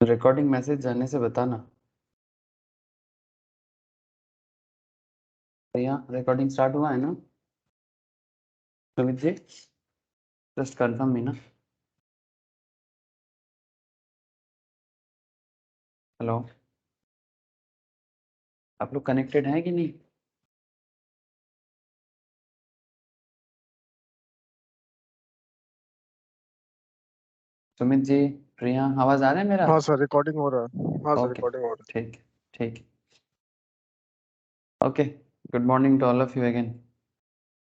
Recording message जाने से बताना। भैया रिकॉर्डिंग स्टार्ट हुआ है ना सुमित जी? जस्ट कंफर्म भी ना। हेलो, आप लोग कनेक्टेड हैं कि नहीं? सुमित जी, प्रिया, आवाज आ रहा है मेरा? हाँ सर, रिकॉर्डिंग हो रहा है। हाँ सर, ओके, रिकॉर्डिंग हो रहा ठीक ठीक। Okay, good morning to all of you again.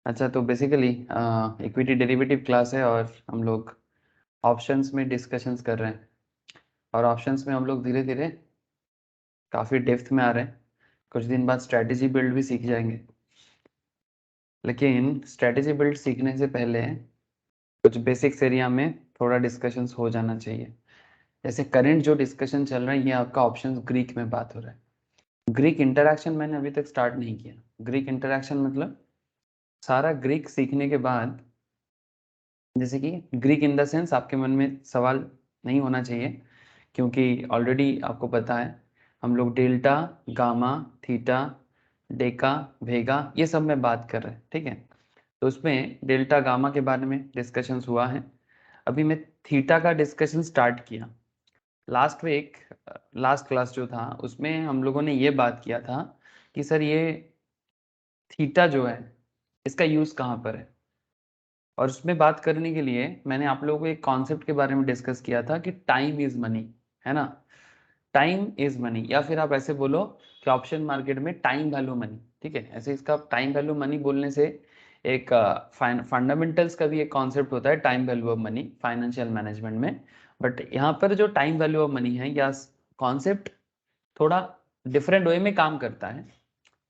अच्छा, तो बेसिकली इक्विटी डेरिवेटिव क्लास है और हम लोग ऑप्शंस में डिस्कशंस कर रहे हैं। और ऑप्शंस में हम लोग धीरे धीरे काफ़ी डेप्थ में आ रहे हैं। कुछ दिन बाद स्ट्रैटेजी बिल्ड भी सीख जाएंगे, लेकिन स्ट्रैटेजी बिल्ड सीखने से पहले कुछ बेसिक्स एरिया में थोड़ा डिस्कशंस हो जाना चाहिए। जैसे करंट जो डिस्कशन चल रहा है, ये आपका ऑप्शंस ग्रीक में बात हो रहा है। ग्रीक इंटरैक्शन मैंने अभी तक स्टार्ट नहीं किया। ग्रीक इंटरैक्शन मतलब सारा ग्रीक सीखने के बाद, जैसे कि ग्रीक इन द सेंस आपके मन में सवाल नहीं होना चाहिए, क्योंकि ऑलरेडी आपको पता है हम लोग डेल्टा, गामा, थीटा, डेका, वेगा ये सब में बात कर रहे हैं, ठीक है? तो उसमें डेल्टा गामा के बारे में डिस्कशंस हुआ है। अभी मैं थीटा का डिस्कशन स्टार्ट किया। लास्ट वीक, लास्ट क्लास जो था उसमें हम लोगों ने ये बात किया था कि सर ये थीटा जो है इसका यूज़ कहाँ पर है। और उसमें बात करने के लिए मैंने आप लोगों को एक कॉन्सेप्ट के बारे में डिस्कस किया था कि टाइम इज मनी, है ना? टाइम इज मनी, या फिर आप ऐसे बोलो कि ऑप्शन मार्केट में टाइम वैल्यू मनी, ठीक है? ऐसे इसका टाइम वैल्यू मनी बोलने से एक फंडामेंटल्स का भी एक कॉन्सेप्ट होता है time value of money financial management में। बट यहाँ पर जो टाइम वैल्यू ऑफ मनी है, या कॉन्सेप्ट थोड़ा डिफरेंट वे में काम करता है।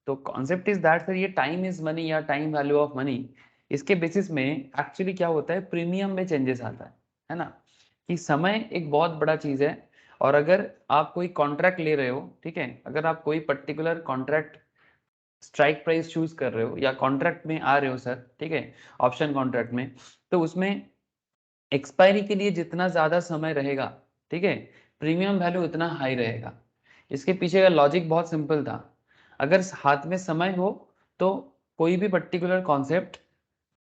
तो कॉन्सेप्ट इज दैट सर ये टाइम इज मनी या टाइम वैल्यू ऑफ मनी, इसके बेसिस में एक्चुअली क्या होता है, प्रीमियम में चेंजेस आता है ना? कि समय एक बहुत बड़ा चीज है। और अगर आप कोई कॉन्ट्रैक्ट ले रहे हो, ठीक है, अगर आप कोई particular contract strike price choose कर रहे हो या कॉन्ट्रैक्ट में आ रहे हो सर, ठीक है, ऑप्शन कॉन्ट्रैक्ट में, तो उसमें एक्सपायरी के लिए जितना ज्यादा समय रहेगा, ठीक है, प्रीमियम वैल्यू उतना हाई रहेगा। इसके पीछे का लॉजिक बहुत सिंपल था। अगर हाथ में समय हो तो कोई भी पर्टिकुलर कॉन्सेप्ट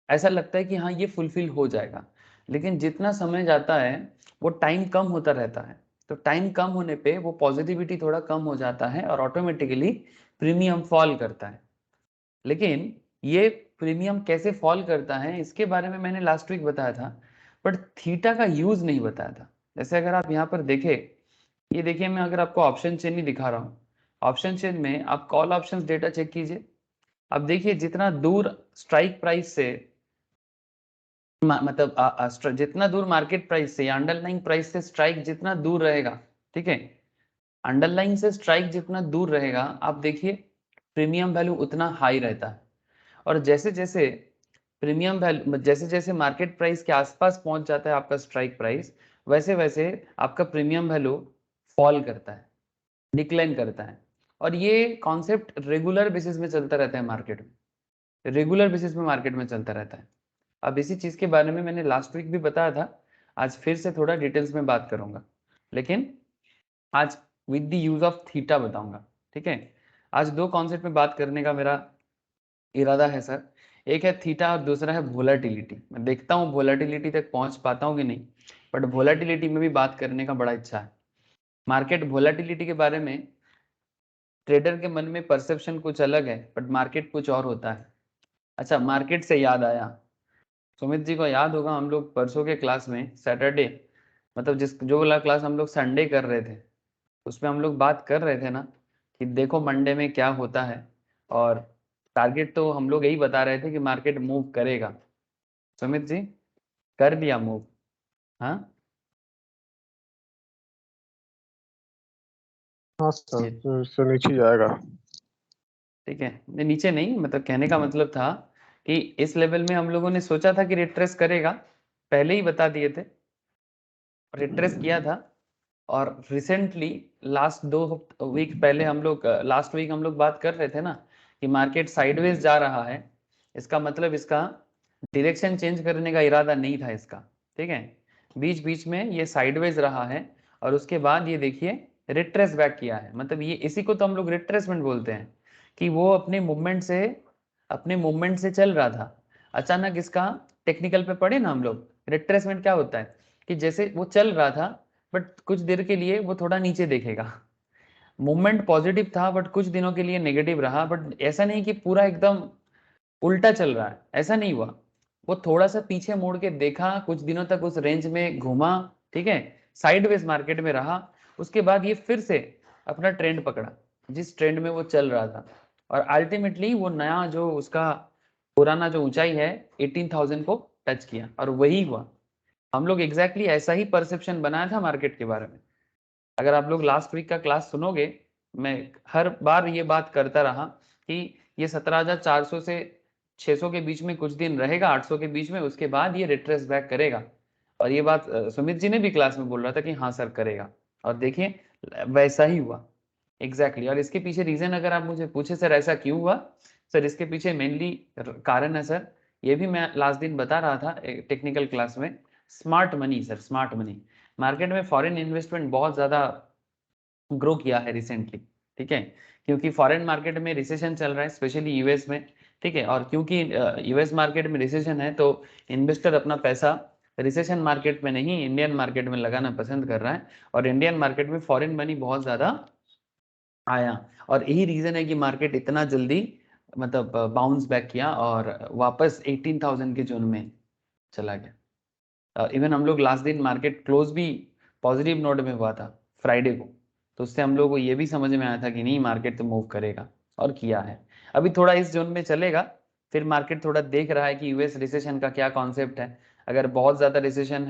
ऐसा लगता है कि हाँ ये फुलफिल हो जाएगा, लेकिन जितना समय जाता है वो टाइम कम होता रहता है। तो टाइम कम होने पे वो पॉजिटिविटी थोड़ा कम हो जाता है और ऑटोमेटिकली प्रीमियम फॉल करता है। लेकिन ये प्रीमियम कैसे फॉल करता है इसके बारे में मैंने लास्ट वीक बताया था, बट थीटा का यूज नहीं बताया था। जैसे अगर आप यहाँ पर देखें, ये देखिए, मैं अगर आपको ऑप्शन चेन ही दिखा रहा हूँ, ऑप्शन चेन में आप कॉल ऑप्शंस डेटा चेक कीजिए। अब देखिए जितना दूर स्ट्राइक प्राइस से मतलब जितना दूर मार्केट प्राइस से या अंडरलाइन प्राइस से स्ट्राइक जितना दूर रहेगा, ठीक है, अंडरलाइन से स्ट्राइक जितना दूर रहेगा, आप देखिए प्रीमियम वैल्यू उतना हाई रहता है। और जैसे जैसे प्रीमियम वैल्यू, जैसे जैसे मार्केट प्राइस के आसपास पहुंच जाता है आपका स्ट्राइक प्राइस, वैसे वैसे आपका प्रीमियम वैल्यू फॉल करता है, डिक्लाइन करता है। और ये कॉन्सेप्ट रेगुलर बेसिस में चलता रहता है मार्केट में, रेगुलर बेसिस में मार्केट में चलता रहता है। अब इसी चीज के बारे में मैंने लास्ट वीक भी बताया था, आज फिर से थोड़ा डिटेल्स में बात करूंगा, लेकिन आज with the use of theta बताऊंगा, ठीक है? आज दो कॉन्सेप्ट में बात करने का मेरा इरादा है सर। एक है थीटा और दूसरा है वोलाटिलिटी। मैं देखता हूँ वोलाटिलिटी तक पहुंच पाता हूँ कि नहीं, बट वोलाटिलिटी में भी बात करने का बड़ा इच्छा है। मार्केट वोलाटिलिटी के बारे में ट्रेडर के मन में परसेप्शन कुछ अलग है, बट मार्केट कुछ और होता है। अच्छा, मार्केट से याद आया, सुमित जी को याद होगा हम लोग परसों के क्लास में सैटरडे, मतलब जिस जो वाला क्लास हम लोग संडे कर रहे थे, उसमें हम लोग बात कर रहे थे ना कि देखो मंडे में क्या होता है। और टारगेट तो हम लोग यही बता रहे थे कि मार्केट मूव करेगा। सुमित जी, कर दिया मूव? हाँ, हाँ सर, ये तो इससे नीचे जाएगा। ठीक है, नहीं नीचे नहीं, मतलब कहने का मतलब था कि इस लेवल में हम लोगों ने सोचा था कि रिट्रेस करेगा, पहले ही बता दिए थे, रिट्रेस किया था। और रिसेंटली लास्ट 2 वीक पहले हम लोग, लास्ट वीक हम लोग बात कर रहे थे ना कि मार्केट साइडवेज जा रहा है। इसका मतलब इसका डायरेक्शन चेंज करने का इरादा नहीं था इसका, ठीक है? बीच बीच में ये साइडवेज रहा है और उसके बाद ये देखिए रिट्रेस बैक किया है, मतलब ये इसी को तो हम लोग रिट्रेसमेंट बोलते हैं कि वो अपने मूवमेंट से चल रहा था, अचानक इसका टेक्निकल पे पढ़े ना हम लोग, रिट्रेसमेंट क्या होता है कि जैसे वो चल रहा था बट कुछ देर के लिए वो थोड़ा नीचे देखेगा, मूवमेंट पॉजिटिव था बट कुछ दिनों के लिए नेगेटिव रहा, बट ऐसा नहीं कि पूरा एकदम उल्टा चल रहा है, ऐसा नहीं हुआ, वो थोड़ा सा पीछे मुड़ के देखा, कुछ दिनों तक उस रेंज में घूमा, ठीक है, साइडवेज मार्केट में रहा, उसके बाद ये फिर से अपना ट्रेंड पकड़ा जिस ट्रेंड में वो चल रहा था, और अल्टीमेटली वो नया जो उसका पुराना जो ऊंचाई है 18,000 को टच किया, और वही हुआ। हम लोग एग्जैक्टली ऐसा ही परसेप्शन बनाया था मार्केट के बारे में। अगर आप लोग लास्ट वीक का क्लास सुनोगे, मैं हर बार ये बात करता रहा कि ये 17,400 से 600 के बीच में कुछ दिन रहेगा, 800 के बीच में, उसके बाद ये रिट्रेस बैक करेगा। और ये बात सुमित जी ने भी क्लास में बोल रहा था कि हाँ सर करेगा, और देखिए वैसा ही हुआ एग्जैक्टली। और इसके पीछे रीजन अगर आप मुझे पूछे सर ऐसा क्यों हुआ, सर इसके पीछे मेनली कारण है सर, ये भी मैं लास्ट दिन बता रहा था टेक्निकल क्लास में, smart money sir, smart money. Market में फॉरेन इन्वेस्टमेंट बहुत ज्यादा ग्रो किया है रिसेंटली, ठीक है, क्योंकि फॉरेन मार्केट में रिसेशन चल रहा है स्पेशली यूएस में, ठीक है, और क्योंकि यूएस मार्केट में रिसेशन है तो इन्वेस्टर अपना पैसा रिसेशन मार्केट में नहीं इंडियन मार्केट में लगाना पसंद कर रहा है, और इंडियन मार्केट में फॉरेन मनी बहुत ज्यादा आया, और यही रीजन है कि मार्केट इतना जल्दी मतलब बाउंस बैक किया और वापस 18,000 के जोन में चला गया। इवन हम लोग लास्ट दिन मार्केट क्लोज भी पॉजिटिव नोट में हुआ था फ्राइडे को, तो उससे हम लोग को ये भी समझ में आया था कि नहीं मार्केट तो मूव करेगा, और किया है। अभी थोड़ा इस जोन में चलेगा, फिर मार्केट थोड़ा देख रहा है कि यूएस रिसेशन का क्या कॉन्सेप्ट है। अगर बहुत ज़्यादा रिसेशन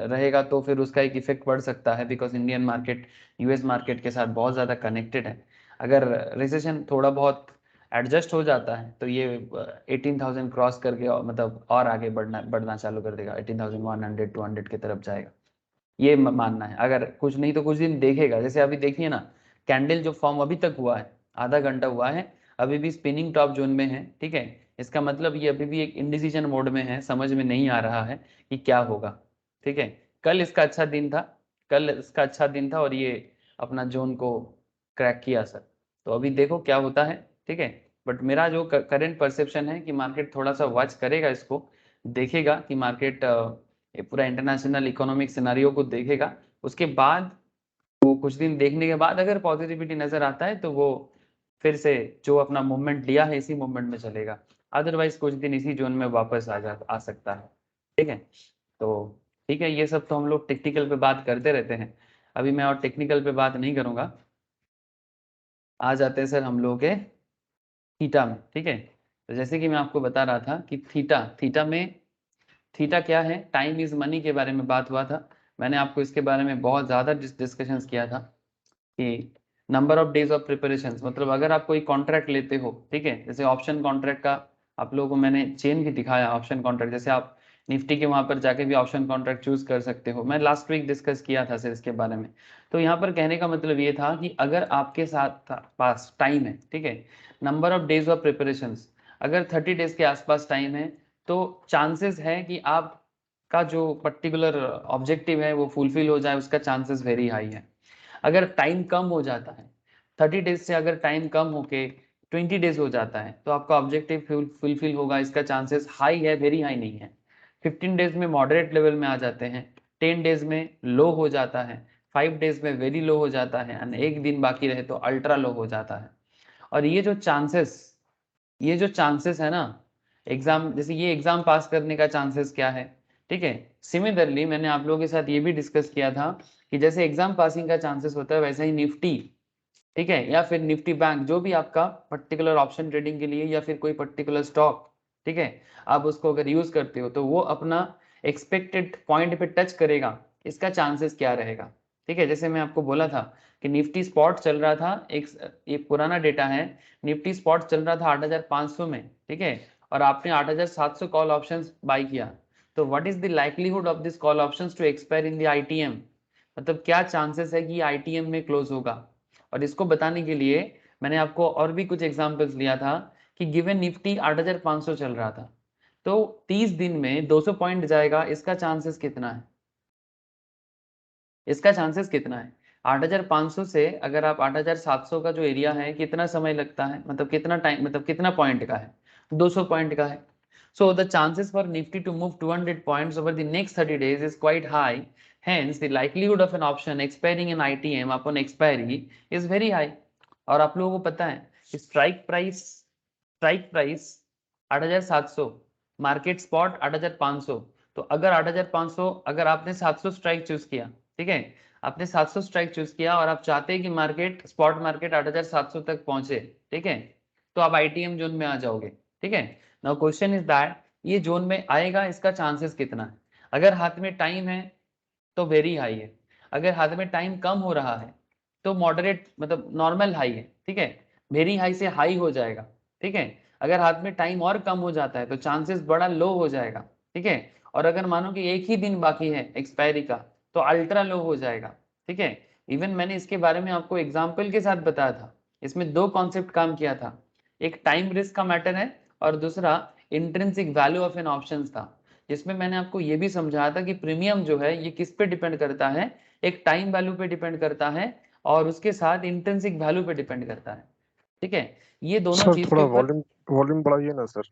रहेगा तो फिर उसका एक इफेक्ट पड़ सकता है, because Indian market US market के साथ बहुत ज़्यादा कनेक्टेड है। अगर रिसेशन थोड़ा बहुत एडजस्ट हो जाता है तो ये 18,000 क्रॉस करके मतलब और आगे बढ़ना चालू कर देगा, 18,100 200 की तरफ जाएगा, ये मानना है। अगर कुछ नहीं तो कुछ दिन देखेगा, जैसे अभी देखिए ना कैंडल जो फॉर्म अभी तक हुआ है, आधा घंटा हुआ है, अभी भी स्पिनिंग टॉप जोन में है, ठीक है, इसका मतलब ये अभी भी एक इंडिसीजन मोड में है, समझ में नहीं आ रहा है कि क्या होगा, ठीक है। कल इसका अच्छा दिन था, कल इसका अच्छा दिन था और ये अपना जोन को क्रैक किया सर, तो अभी देखो क्या होता है, ठीक है। बट मेरा जो करेंट परसेप्शन है कि मार्केट थोड़ा सा वॉच करेगा इसको, देखेगा कि मार्केट ये पूरा इंटरनेशनल इकोनॉमिक सिनारियो को देखेगा, उसके बाद वो कुछ दिन देखने के बाद अगर पॉजिटिविटी नजर आता है तो वो फिर से जो अपना मूवमेंट लिया है इसी मूवमेंट में चलेगा, अदरवाइज कुछ दिन इसी जोन में वापस आ सकता है, ठीक है। तो ठीक है, ये सब तो हम लोग टेक्निकल पे बात करते रहते हैं, अभी मैं और टेक्निकल पे बात नहीं करूंगा। आ जाते हैं सर हम लोग के थीटा में, ठीक है। तो जैसे कि मैं आपको बता रहा था कि थीटा में, थीटा क्या है, टाइम इज मनी के बारे में बात हुआ था, मैंने आपको इसके बारे में बहुत ज़्यादा डिस्कशंस किया था कि number of days of preparation, मतलब अगर आप कोई कॉन्ट्रैक्ट लेते हो, ठीक है, जैसे ऑप्शन कॉन्ट्रैक्ट का आप लोगों को मैंने चेन भी दिखाया, ऑप्शन कॉन्ट्रैक्ट जैसे आप निफ्टी के वहां पर जाके भी ऑप्शन कॉन्ट्रैक्ट चूज कर सकते हो, मैं लास्ट वीक डिस्कस किया था सर इसके बारे में। तो यहाँ पर कहने का मतलब ये था कि अगर आपके साथ पास टाइम है, ठीक है, number of days of preparation अगर 30 डेज के आसपास टाइम है, तो चांसेस है कि आप का जो पर्टिकुलर ऑब्जेक्टिव है वो फुलफिल हो जाए, उसका चांसेस वेरी हाई है। अगर टाइम कम हो जाता है, 30 डेज से अगर टाइम कम होके 20 डेज हो जाता है तो आपका ऑब्जेक्टिव फुलफिल होगा, इसका चांसेस हाई है, वेरी हाई नहीं है। 15 डेज में मॉडरेट लेवल में आ जाते हैं, 10 डेज में लो हो जाता है, 5 डेज में वेरी लो हो जाता है, एंड एक दिन बाकी रहे तो अल्ट्रा लो हो जाता है। और ये जो चांसेस है ना, एग्जाम जैसे ये एग्जाम पास करने का चांसेस क्या है, ठीक है। सिमिलरली मैंने आप लोगों के साथ ये भी डिस्कस किया था कि जैसे एग्जाम पासिंग का चांसेस होता है वैसे ही निफ्टी, ठीक है, या फिर निफ्टी बैंक, जो भी आपका पर्टिकुलर ऑप्शन ट्रेडिंग के लिए या फिर कोई पर्टिकुलर स्टॉक, ठीक है, आप उसको अगर यूज करते हो तो वो अपना एक्सपेक्टेड पॉइंट पे टच करेगा, इसका चांसेस क्या रहेगा, ठीक है। जैसे मैं आपको बोला था कि निफ्टी स्पॉट चल रहा था, एक पुराना डेटा है, निफ्टी स्पॉट चल रहा था 8,500 में, ठीक है, और आपने 8,700 कॉल ऑप्शंस बाय किया, तो what is the likelihood of this call options to expire in the ITM, मतलब क्या चांसेस है कि आईटीएम में क्लोज होगा। और इसको बताने के लिए मैंने आपको और भी कुछ एग्जांपल्स लिया था कि गिवन निफ्टी 8,500 चल रहा था, तो 30 दिन में 200 पॉइंट जाएगा, इसका चांसेस कितना है, इसका चांसेस कितना है? 8500 से अगर आप 8700 का जो एरिया है कितना समय लगता है, मतलब कितना टाइम, मतलब कितना पॉइंट का है? 200 पॉइंट का है. So the chances for Nifty to move 200 points over the next 30 days is quite high. Hence, the likelihood of an option expiring in ITM upon expiry is very high. और आप लोगों को पता है स्ट्राइक प्राइस 8700, मार्केट स्पॉट 8500. तो अगर 8500, अगर आपने 700 स्ट्राइक चूज किया, ठीक है, आपने 700 स्ट्राइक चूज किया और आप चाहते हैं कि मार्केट स्पॉट मार्केट 8700 तक पहुंचे, ठीक है, तो आप ITM जोन में आ जाओगे, ठीक है. नाउ क्वेश्चन इज दैट ये जोन में आएगा, इसका चांसेस कितना है? अगर हाथ में टाइम है तो वेरी हाई है. अगर हाथ में टाइम कम हो रहा है तो मॉडरेट, मतलब नॉर्मल हाई है, ठीक है. वेरी हाई से हाई हो जाएगा, ठीक है. अगर हाथ में टाइम और कम हो जाता है तो चांसेस बड़ा लो हो जाएगा, ठीक है. और अगर मानो कि एक ही दिन बाकी है एक्सपायरी का तो अल्ट्रा लो हो जाएगा, ठीक है. इवन मैंने इसके बारे में आपको एग्जाम्पल के साथ बताया था. इसमें दो कॉन्सेप्ट काम किया था, एक टाइम रिस्क का मैटर है और दूसरा intrinsic value of an option था, जिसमें मैंने आपको ये भी समझाया था कि प्रीमियम जो है ये किस पे डिपेंड करता है, एक टाइम वैल्यू पे डिपेंड करता है और उसके साथ इंट्रिंसिक वैल्यू पे डिपेंड करता है, ठीक है. ये दोनों सर चीज के थोड़ा ऊपर वॉल्यूम वॉल्यूम बढ़ाइए ना सर।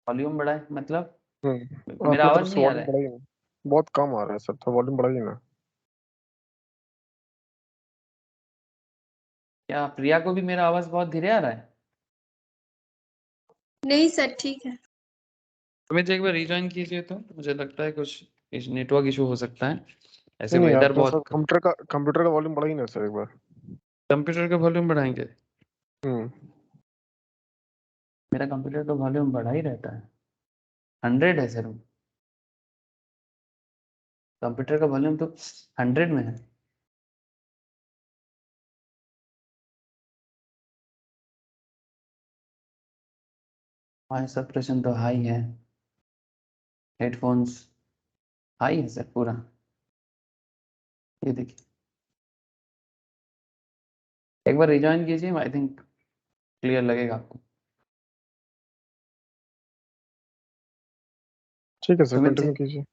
वॉल्यूम बढ़ा है, मतलब मेरा आपकी तरफ आवाज से नहीं आ रहा वॉल्यूम है बढ़ाइए ना। बहुत कम आ रहा है सर, थोड़ा वॉल्यूम बढ़ाइए ना। क्या? प्रिया को भी मेरा आवाज बहुत धीरे आ रहा है? नहीं सर, ठीक है। तुम्हें एक बार रिज्वाइन कीजिए, तो मुझे लगता है कुछ नेटवर्क इशू हो सकता है. ऐसे नहीं नहीं, वेदर अपना सर बहुत. कंप्यूटर का वॉल्यूम बढ़ाइए ना सर एक बार। कंप्यूटर का वॉल्यूम बढ़ाएंगे? हम्म मेरा कंप्यूटर का वॉल्यूम बढ़ा ही रहता है, 100 है सर. कंप्यूटर का वॉल्यूम तो 100 में है. हमारे सप्रेशन तो हाई है, हेडफोन्स हाई है सर पूरा. ये देखिए, एक बार रिजॉइन कीजिए, आई थिंक क्लियर लगेगा आपको. ठीक है सर, सुमित जी, कंटिन्यू कीजिए।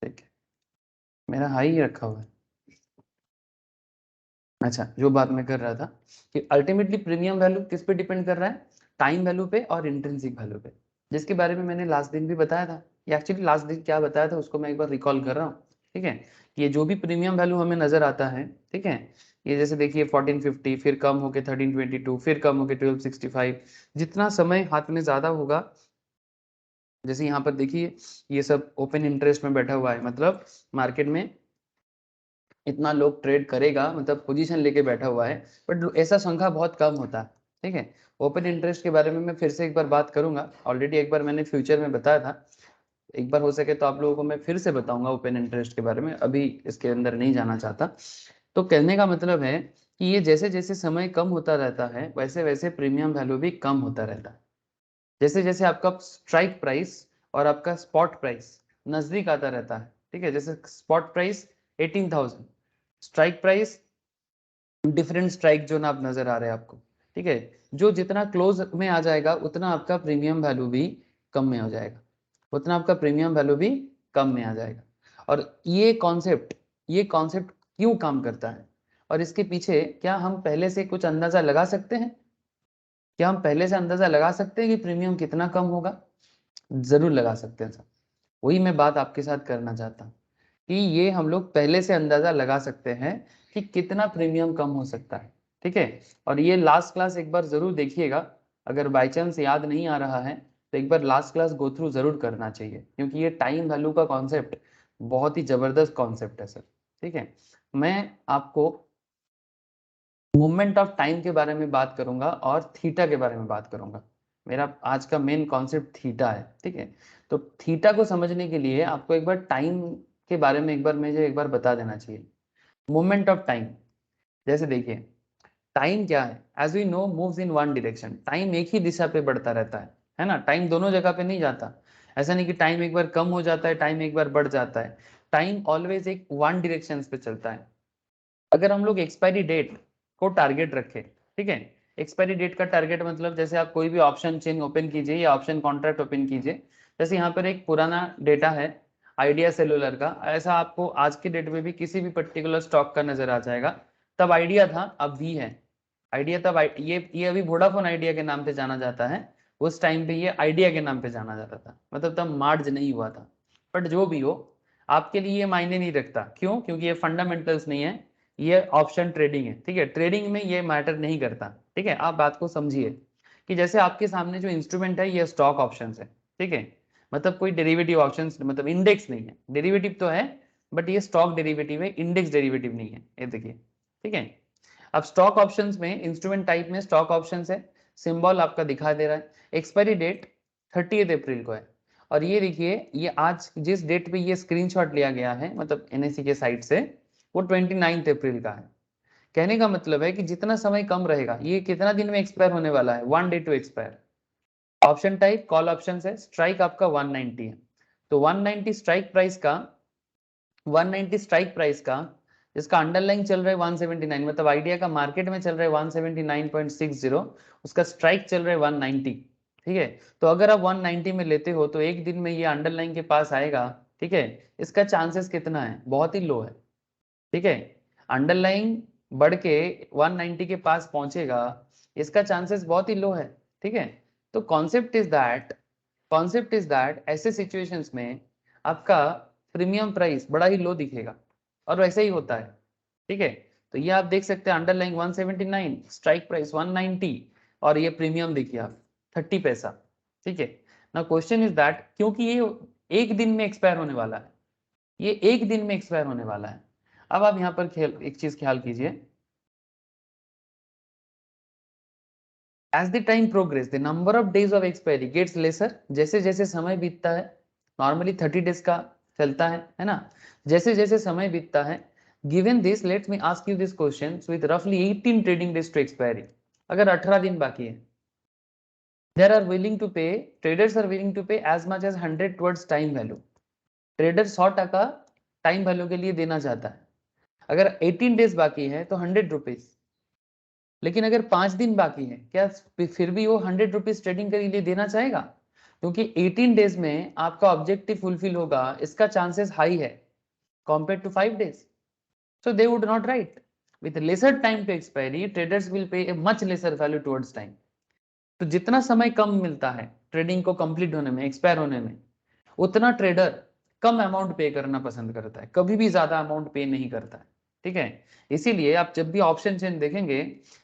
ठीक है, मेरा हाई ही रखा हुआ है. अच्छा, जो बात मैं कर रहा था कि अल्टीमेटली प्रीमियम वैल्यू किस पे डिपेंड कर रहा है? टाइम वैल्यू पे और इंट्रिंसिक वैल्यू पे, जिसके बारे में मैंने लास्ट दिन भी बताया था. ये एक्चुअली लास्ट दिन क्या बताया था उसको मैं एक बार रिकॉल कर रहा हूँ, ठीक है. ये जो भी प्रीमियम वैल्यू हमें नजर आता है, ठीक है, ये जैसे देखिए 1450, फिर कम होके 1322, फिर कम होके 1265. जितना समय हाथ में ज्यादा होगा, जैसे यहाँ पर देखिए ये सब ओपन इंटरेस्ट में बैठा हुआ है, मतलब मार्केट में इतना लोग ट्रेड करेगा, मतलब पोजीशन लेके बैठा हुआ है, बट ऐसा संख्या बहुत कम होता है, ठीक है. ओपन इंटरेस्ट के बारे में मैं फिर से एक बार बात करूंगा, ऑलरेडी एक बार मैंने फ्यूचर में बताया था. एक बार हो सके तो आप लोगों को मैं फिर से बताऊंगा ओपन इंटरेस्ट के बारे में, अभी इसके अंदर नहीं जाना चाहता. तो कहने का मतलब है कि ये जैसे जैसे समय कम होता रहता है वैसे वैसे प्रीमियम वैल्यू भी कम होता रहता है. जैसे जैसे आपका स्ट्राइक प्राइस और आपका स्पॉट प्राइस नजदीक आता रहता है, ठीक है, जैसे spot price 18,000, strike price different strike zone आप नजर आ रहे हैं आपको, ठीक है. जो जितना क्लोज में आ जाएगा उतना आपका प्रीमियम वैल्यू भी कम में हो जाएगा, उतना आपका प्रीमियम वैल्यू भी कम में आ जाएगा. और ये कॉन्सेप्ट क्यों काम करता है और इसके पीछे क्या हम पहले से कुछ अंदाजा लगा सकते हैं? क्या हम पहले से अंदाजा लगा सकते हैं कि प्रीमियम कितना कम होगा? जरूर लगा सकते हैं सर. वही मैं बात आपके साथ करना चाहता हूँ कि ये हम लोग पहले से अंदाजा लगा सकते हैं कि कितना प्रीमियम कम हो सकता है, ठीक है. और ये लास्ट क्लास एक बार जरूर देखिएगा, अगर बाई चांस याद नहीं आ रहा है तो एक बार लास्ट क्लास गो थ्रू जरूर करना चाहिए, क्योंकि ये टाइम वैल्यू का कॉन्सेप्ट बहुत ही जबरदस्त कॉन्सेप्ट है सर, ठीक है. मैं आपको मूवमेंट ऑफ टाइम के बारे में बात करूंगा और थीटा के बारे में बात करूंगा. मेरा आज का मेन कॉन्सेप्ट थीटा है, ठीक है. तो थीटा को समझने के लिए आपको एक बार टाइम के बारे में मुझे एक बार बता देना चाहिए. मूवमेंट ऑफ टाइम, जैसे देखिए टाइम क्या है, as we know moves in one direction. Time एक ही दिशा पे बढ़ता रहता है ना. टाइम दोनों जगह पे नहीं जाता. ऐसा नहीं कि टाइम एक बार कम हो जाता है, टाइम एक बार बढ़ जाता है. टाइम ऑलवेज एक वन डायरेक्शन पे चलता है. अगर हम लोग एक्सपायरी डेट को टारगेट रखें, ठीक है, एक्सपायरी डेट का टारगेट मतलब जैसे आप कोई भी ऑप्शन चेन ओपन कीजिए या ऑप्शन कॉन्ट्रैक्ट ओपन कीजिए, जैसे यहाँ पर एक पुराना डेटा है आइडिया सेलुलर का, ऐसा आपको आज के डेट में भी किसी भी पर्टिकुलर स्टॉक का नजर आ जाएगा। तब आइडिया था, अब भी है आइडिया। तब ये अभी वोडाफोन आइडिया के नाम पे जाना जाता है, उस टाइम पे ये आइडिया के नाम पे जाना जाता था, मतलब तब मार्ज नहीं हुआ था। बट जो भी हो, आपके लिए ये मायने नहीं रखता। क्यों? क्योंकि ये फंडामेंटल्स नहीं है, ये ऑप्शन ट्रेडिंग है। ठीक है, ट्रेडिंग में ये मैटर नहीं करता। ठीक है, आप बात को समझिए कि जैसे आपके सामने जो इंस्ट्रूमेंट है ये स्टॉक ऑप्शन है। ठीक है, मतलब कोई डेरिवेटिव ऑप्शंस, मतलब इंडेक्स नहीं है। डेरिवेटिव तो है बट ये स्टॉक डेरिवेटिव है, इंडेक्स डेरिवेटिव नहीं है। ये देखिए, ठीक है। अब स्टॉक ऑप्शंस में, इंस्ट्रूमेंट टाइप में स्टॉक ऑप्शंस है, सिंबल आपका दिखा दे रहा है, एक्सपायरी डेट 30 अप्रैल को है। और ये देखिए, ये आज जिस डेट पे ये स्क्रीनशॉट लिया गया है, मतलब एनएससी के साइट से, वो 29 अप्रैल का है। कहने का मतलब है कि जितना समय कम रहेगा, ये कितना दिन में एक्सपायर होने वाला है, 1 day to expire. Option type call option है, स्ट्राइक आपका 190 है, तो 190 स्ट्राइक प्राइस का, 190 स्ट्राइक प्राइस का, इसका अंडरलाइन चल रहा है 179, मतलब आइडिया का मार्केट में चल रहा है 179.60, उसका स्ट्राइक चल रहा है 190। ठीक है, तो अगर आप 190 में लेते हो तो एक दिन में ये अंडरलाइन के पास आएगा। ठीक है, इसका चांसेस कितना है? बहुत ही लो है। ठीक है, अंडरलाइन बढ़ के 190 के पास पहुंचेगा, इसका चांसेस बहुत ही लो है। ठीक है, तो कॉन्सेप्ट इज दैट ऐसे सिचुएशंस में आपका प्रीमियम प्राइस बड़ा ही लो दिखेगा, और वैसे ही होता है। ठीक है, तो ये आप देख सकते हैं, अंडरलाइन 179, स्ट्राइक प्राइस 190, और ये प्रीमियम देखिए आप 30 पैसा। ठीक है ना, क्वेश्चन इज दैट क्योंकि ये एक दिन में एक्सपायर होने वाला है, ये एक दिन में एक्सपायर होने वाला है। अब आप यहाँ पर एक चीज ख्याल कीजिए, as the time progress the number of days of expiry gets lesser, जैसे जैसे समय बीतता है, नॉर्मली 30 डेज का चलता है ना, जैसे जैसे समय बीतता है, given this let's me ask you this question, with रफली 18 ट्रेडिंग डेज टू एक्सपायरी, अगर 18 दिन बाकी है, there are willing to pay, traders are willing to pay as much as 100 towards time value, trader 100 time value के लिए देना चाहता है। अगर 18 डेज बाकी है तो 100 रुपीज, लेकिन अगर 5 दिन बाकी है, क्या फिर भी वो 100 रुपीज ट्रेडिंग के लिए देना चाहेगा? क्योंकि 18 डेज में आपका ऑब्जेक्टिव फुलफिल होगा, इसका चांसेस हाई है compare to 5 days, so they would not write. With lesser time to expiry, traders will pay a much lesser value towards time. तो जितना समय कम मिलता है ट्रेडिंग को कंप्लीट होने में, एक्सपायर होने में, उतना ट्रेडर कम अमाउंट पे करना पसंद करता है, कभी भी ज्यादा अमाउंट पे नहीं करता है। ठीक है, इसीलिए आप जब भी ऑप्शन चेन देखेंगे,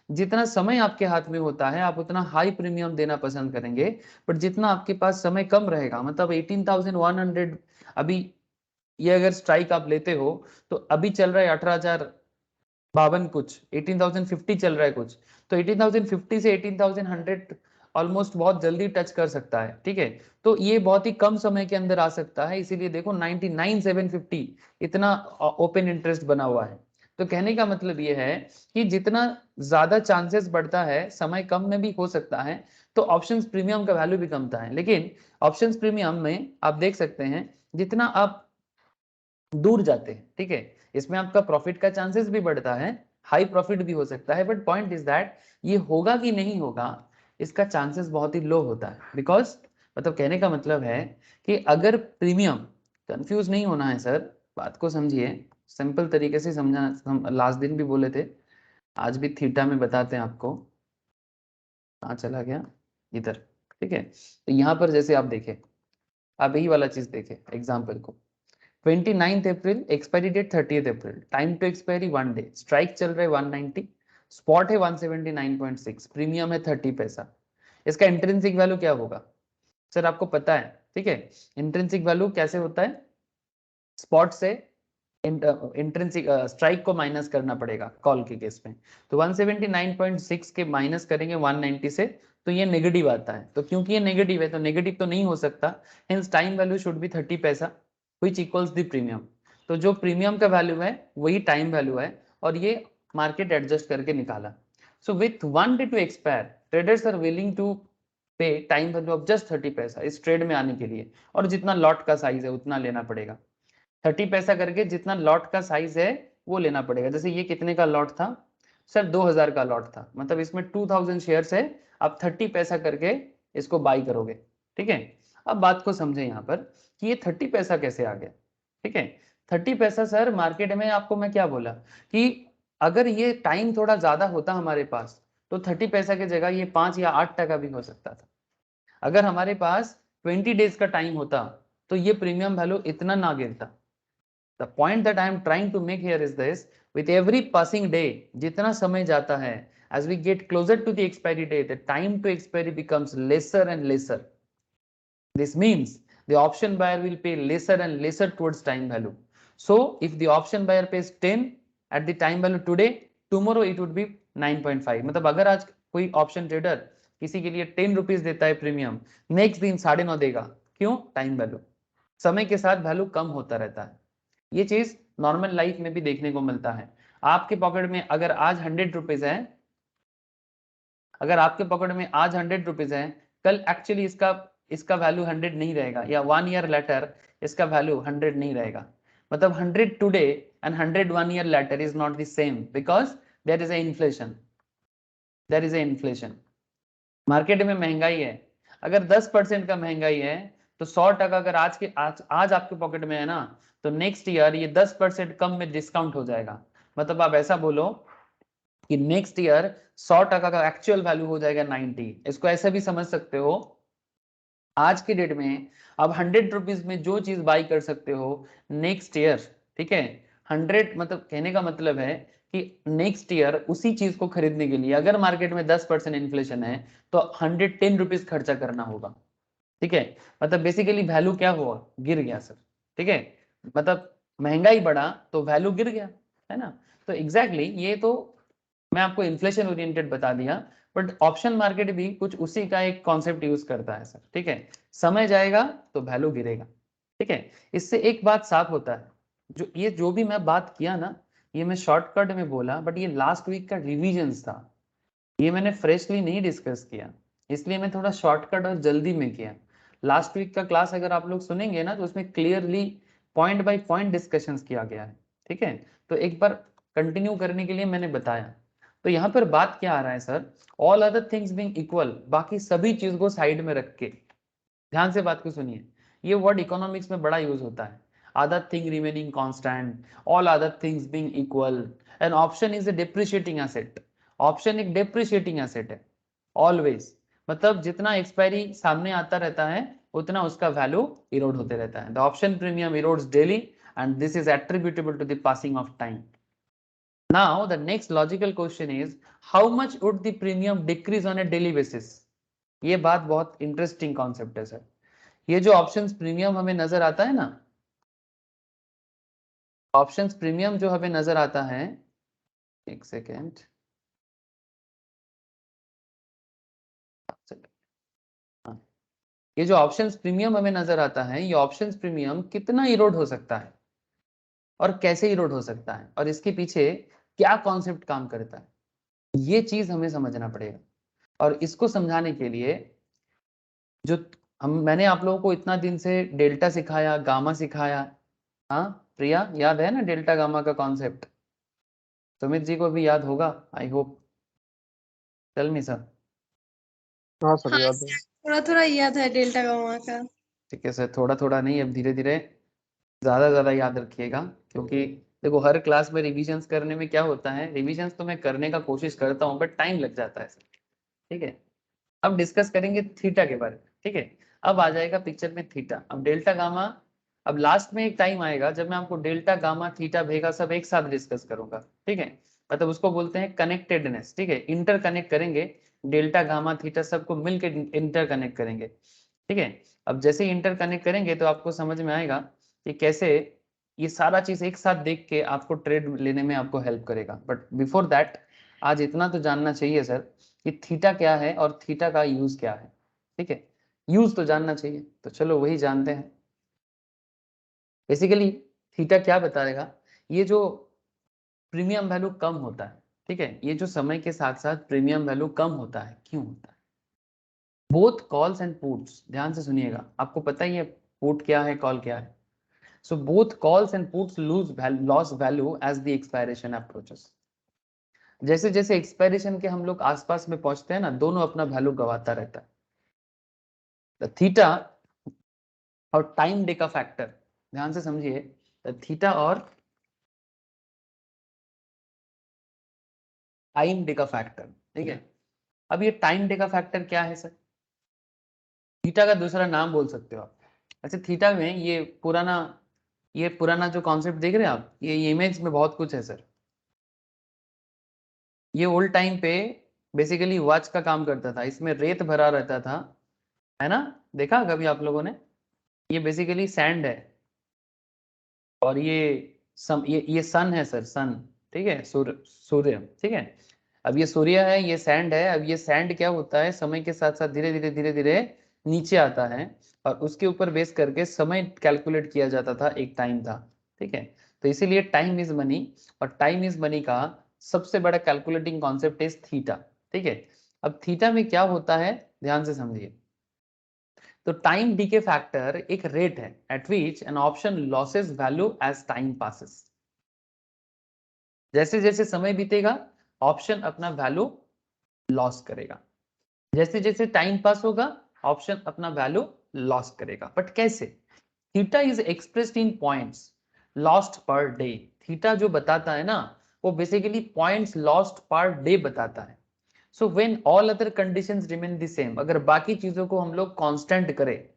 जितना समय आपके हाथ में होता है आप उतना हाई प्रीमियम देना पसंद करेंगे। बट जितना आपके पास समय कम रहेगा, मतलब 18,100, अभी ये अगर स्ट्राइक आप लेते हो तो अभी चल रहा है 18,052 कुछ, 18,050 चल रहा है कुछ, तो 18,050 से 18,100 ऑलमोस्ट बहुत जल्दी टच कर सकता है। ठीक है, तो ये बहुत ही कम समय के अंदर आ सकता है, इसीलिए देखो 99,750 इतना ओपन इंटरेस्ट बना हुआ है। तो कहने का मतलब ये है कि जितना ज्यादा चांसेस बढ़ता है, समय कम में भी हो सकता है, तो ऑप्शंस प्रीमियम का वैल्यू भी कमता है। लेकिन ऑप्शंस प्रीमियम में आप देख सकते हैं, जितना आप दूर जाते हैं, ठीक है, इसमें आपका प्रॉफिट का चांसेस भी बढ़ता है, हाई प्रॉफिट भी हो सकता है। बट पॉइंट इज दैट ये होगा कि नहीं होगा, इसका चांसेस बहुत ही लो होता है। बिकॉज, मतलब कहने का मतलब है कि अगर प्रीमियम, कंफ्यूज नहीं होना है सर, बात को समझिए, सिंपल तरीके से समझाना, हम लास्ट दिन भी बोले थे, आज भी थीटा में बताते हैं आपको। कहाँ चला गया? इधर। ठीक है, तो यहाँ पर जैसे आप देखें, आप यही वाला चीज देखें एग्जाम्पल को, 29 April, expiry date 30 April, time to expiry 1 day, strike चल रहा है 190, स्पॉट है 179.6, प्रीमियम है 30 पैसा। इसका इंट्रिंसिक वैल्यू क्या होगा सर, आपको पता है? ठीक है, इंट्रिंसिक वैल्यू कैसे होता है, स्पॉट से इंट्रिंसिक स्ट्राइक को माइनस करना पड़ेगा कॉल के केस में, तो 179.6 के माइनस करेंगे 190 से, तो ये नेगेटिव आता है। तो क्योंकि ये नेगेटिव है तो नेगेटिव तो नहीं हो सकता, hence time value should be 30 पैसा, व्हिच इक्वल्स द प्रीमियम। तो जो प्रीमियम का वैल्यू है वही टाइम वैल्यू है, और ये मार्केट एडजस्ट करके निकाला। So with 1 day to expire, traders are willing to pay time value of just 30 पैसा इस ट्रेड में आने के लिए, और जितना लॉट का साइज है उतना लेना पड़ेगा। 30 पैसा करके जितना लॉट का साइज है वो लेना पड़ेगा। जैसे ये कितने का लॉट था सर, 2000 का लॉट था, मतलब इसमें 2000 शेयर्स है, आप 30 पैसा करके इसको बाई करोगे। ठीक है, अब बात को समझे यहाँ पर कि ये 30 पैसा कैसे आ गया। ठीक है। 30 पैसा सर मार्केट में आपको मैं क्या बोला कि अगर ये टाइम थोड़ा ज्यादा होता हमारे पास तो 30 पैसा की जगह ये 5 या 8 टका भी हो सकता था। अगर हमारे पास 20 डेज का टाइम होता तो ये प्रीमियम वैल्यू इतना ना गिरता। The point that I am trying to make here is this, with every passing day, जितना समय जाता है, as we get closer to the expiry date, the time to expiry becomes lesser and lesser. This means the option buyer will pay lesser and lesser towards time value. So if the option buyer pays 10 at the time value today, tomorrow it would be 9.5. मतलब अगर आज कोई option trader किसी के लिए 10 rupees देता है premium, next दिन 9.5 देगा। क्यों? Time value. समय के साथ वैल्यू कम होता रहता है। ये चीज नॉर्मल लाइफ में भी देखने को मिलता है। आपके पॉकेट में अगर आज 100 रुपीज है, अगर आपके पॉकेट में आज 100 रुपीज है, कल एक्चुअली इसका वैल्यू 100 नहीं रहेगा, या 1 ईयर लेटर इसका वैल्यू 100 नहीं रहेगा। मतलब 100 today and 100 1 year later is not the same, because there is a inflation. There is a inflation. Market में महंगाई है, अगर 10% का महंगाई है तो 100 टका अगर आज आपके पॉकेट में है ना, तो नेक्स्ट ईयर ये 10% कम में डिस्काउंट हो जाएगा। मतलब आप ऐसा बोलो कि नेक्स्ट ईयर 100 टका का एक्चुअल वैल्यू हो जाएगा 90। इसको ऐसे भी समझ सकते हो, आज के डेट में अब 100 रुपीज में जो चीज बाई कर सकते हो नेक्स्ट ईयर, ठीक है, 100 मतलब कहने का मतलब है कि नेक्स्ट ईयर उसी चीज को खरीदने के लिए अगर मार्केट में 10% इन्फ्लेशन है तो 110 रुपीज खर्चा करना होगा। ठीक है, मतलब बेसिकली वैल्यू क्या हुआ? गिर गया सर। ठीक है, मतलब महंगाई बढ़ा तो वैल्यू गिर गया, है ना। तो एग्जैक्टली ये तो मैं आपको इन्फ्लेशन ओरिएंटेड बता दिया, बट ऑप्शन मार्केट भी कुछ उसी का एक कॉन्सेप्ट यूज करता है सर। ठीक है, समय जाएगा तो वैल्यू गिरेगा। ठीक है, इससे एक बात साफ होता है, जो भी मैं बात किया ना, ये मैं शॉर्टकट में बोला, बट ये लास्ट वीक का रिविजन था, ये मैंने फ्रेशली नहीं डिस्कस किया, इसलिए मैं थोड़ा शॉर्टकट और जल्दी में किया। लास्ट वीक का क्लास अगर आप लोग सुनेंगे ना तो उसमें clearly point by point discussions किया गया है। ठीक है, तो एक बार कंटिन्यू करने के लिए मैंने बताया। तो यहाँ पर बात क्या आ रहा है sir, all other things being equal, बाकी सभी चीज को साइड में रख के, ध्यान से बात को सुनिए, ये वर्ड इकोनॉमिक्स में बड़ा यूज होता है। Other thing remaining constant, all other things being equal, an option is a depreciating asset. Option एक डेप्रिशिएटिंग एसेट है ऑलवेज, मतलब जितना एक्सपायरी सामने आता रहता है उतना उसका वैल्यू इरोड होते रहता है। The option premium erodes daily and this is attributable to the passing of time. Now the next logical question is, how much would the premium decrease on a daily basis? ये बात बहुत interesting concept है sir. ये जो options premium हमें नजर आता है ना, ऑप्शंस प्रीमियम जो हमें नजर आता है, एक सेकेंड, ये जो ऑप्शंस प्रीमियम हमें नजर आता है, ये ऑप्शंस प्रीमियम कितना इरोड हो सकता है और कैसे इरोड हो सकता है और इसके पीछे क्या कॉन्सेप्ट काम करता है, ये चीज हमें समझना पड़ेगा। और इसको समझाने के लिए जो मैंने आप लोगों को इतना दिन से डेल्टा सिखाया, गामा सिखाया, हाँ प्रिया याद है ना डेल्टा गामा का कॉन्सेप्ट? सुमित जी को भी याद होगा, I hope. Tell me sir. हाँ सर हाँ याद है। सर, थोड़ा थोड़ा याद है डेल्टा गामा का। ठीक है सर, थोड़ा थोड़ा नहीं, अब धीरे धीरे ज्यादा ज्यादा याद रखिएगा, क्योंकि देखो हर क्लास में रिविजन्स करने में क्या होता है, रिविजन्स तो मैं करने का कोशिश करता हूँ बट टाइम लग जाता है सर। ठीक है, अब डिस्कस करेंगे थीटा के बारे में। ठीक है, अब आ जाएगा पिक्चर में थीटा, अब डेल्टा गामा। अब लास्ट में एक टाइम आएगा जब मैं आपको डेल्टा गामा थीटा भेगा सब एक साथ डिस्कस करूंगा। ठीक है, मतलब उसको बोलते हैं कनेक्टेडनेस। ठीक है, इंटर कनेक्ट करेंगे, डेल्टा गामा थीटा सबको मिलकर इंटर कनेक्ट करेंगे। ठीक है, अब जैसे ही इंटर कनेक्ट करेंगे तो आपको समझ में आएगा कि कैसे ये सारा चीज एक साथ देख के आपको ट्रेड लेने में आपको हेल्प करेगा। बट बिफोर दैट आज इतना तो जानना चाहिए सर कि थीटा क्या है और थीटा का यूज क्या है। ठीक है, यूज तो जानना चाहिए, तो चलो वही जानते हैं। बेसिकली थीटा क्या बताएगा, ये जो प्रीमियम वैल्यू कम होता है, ठीक है, ये जो समय के साथ साथ प्रीमियम वैल्यू कम होता है, क्यों होता है? बोथ कॉल्स एंड पुट्स, ध्यान से सुनिएगा, आपको पता ही है पुट क्या है, कॉल क्या है। So both calls and puts lost value as the expiration approaches. जैसे जैसे एक्सपायरेशन के हम लोग आसपास में पहुंचते हैं ना, दोनों अपना वैल्यू गवाता रहता है। थीटा और टाइम डे का फैक्टर, ध्यान से समझिए, थीटा और टाइम डेका फैक्टर, ठीक है। अब ये टाइम डेका फैक्टर क्या है सर? थीटा का दूसरा नाम बोल सकते हो आप। अच्छा, थीटा में ये पुराना जो कॉन्सेप्ट देख रहे हैं आप, ये इमेज में बहुत कुछ है सर। ये ओल्ड टाइम पे बेसिकली वॉच का काम करता था, इसमें रेत भरा रहता था, है ना? देखा कभी आप लोगों ने? ये बेसिकली सैंड है, और ये सन है सर, सन, ठीक है, सूर्य, ठीक है। अब ये सूर्य है, ये सैंड है। अब ये सैंड क्या होता है, समय के साथ साथ धीरे धीरे नीचे आता है, और उसके ऊपर बेस करके समय कैलकुलेट किया जाता था, एक टाइम था, ठीक है। तो इसीलिए टाइम इज मनी, और टाइम इज मनी का सबसे बड़ा कैलकुलेटिंग कॉन्सेप्ट इज थीटा, ठीक है। अब थीटा में क्या होता है, ध्यान से समझिए। तो टाइम डीके फैक्टर एक रेट है at which an option loses value as time passes. जैसे जैसे समय बीतेगा, ऑप्शन अपना वैल्यू लॉस करेगा। जैसे जैसे टाइम पास होगा, ऑप्शन अपना वैल्यू लॉस करेगा। बट कैसे? Theta is expressed in points lost per day. Theta जो बताता है ना, वो basically points lost per day बताता है। So when all other conditions remain the same, अगर बाकी चीजों को हम लोग कांस्टेंट करें,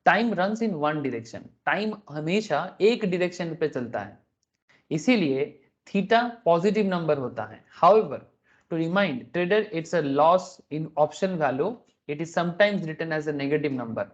time runs in one direction, time हमेशा एक डायरेक्शन पे चलता है, इसीलिए थीटा पॉजिटिव नंबर होता है। However, to remind trader it's a loss in option value, it is sometimes written as a negative number.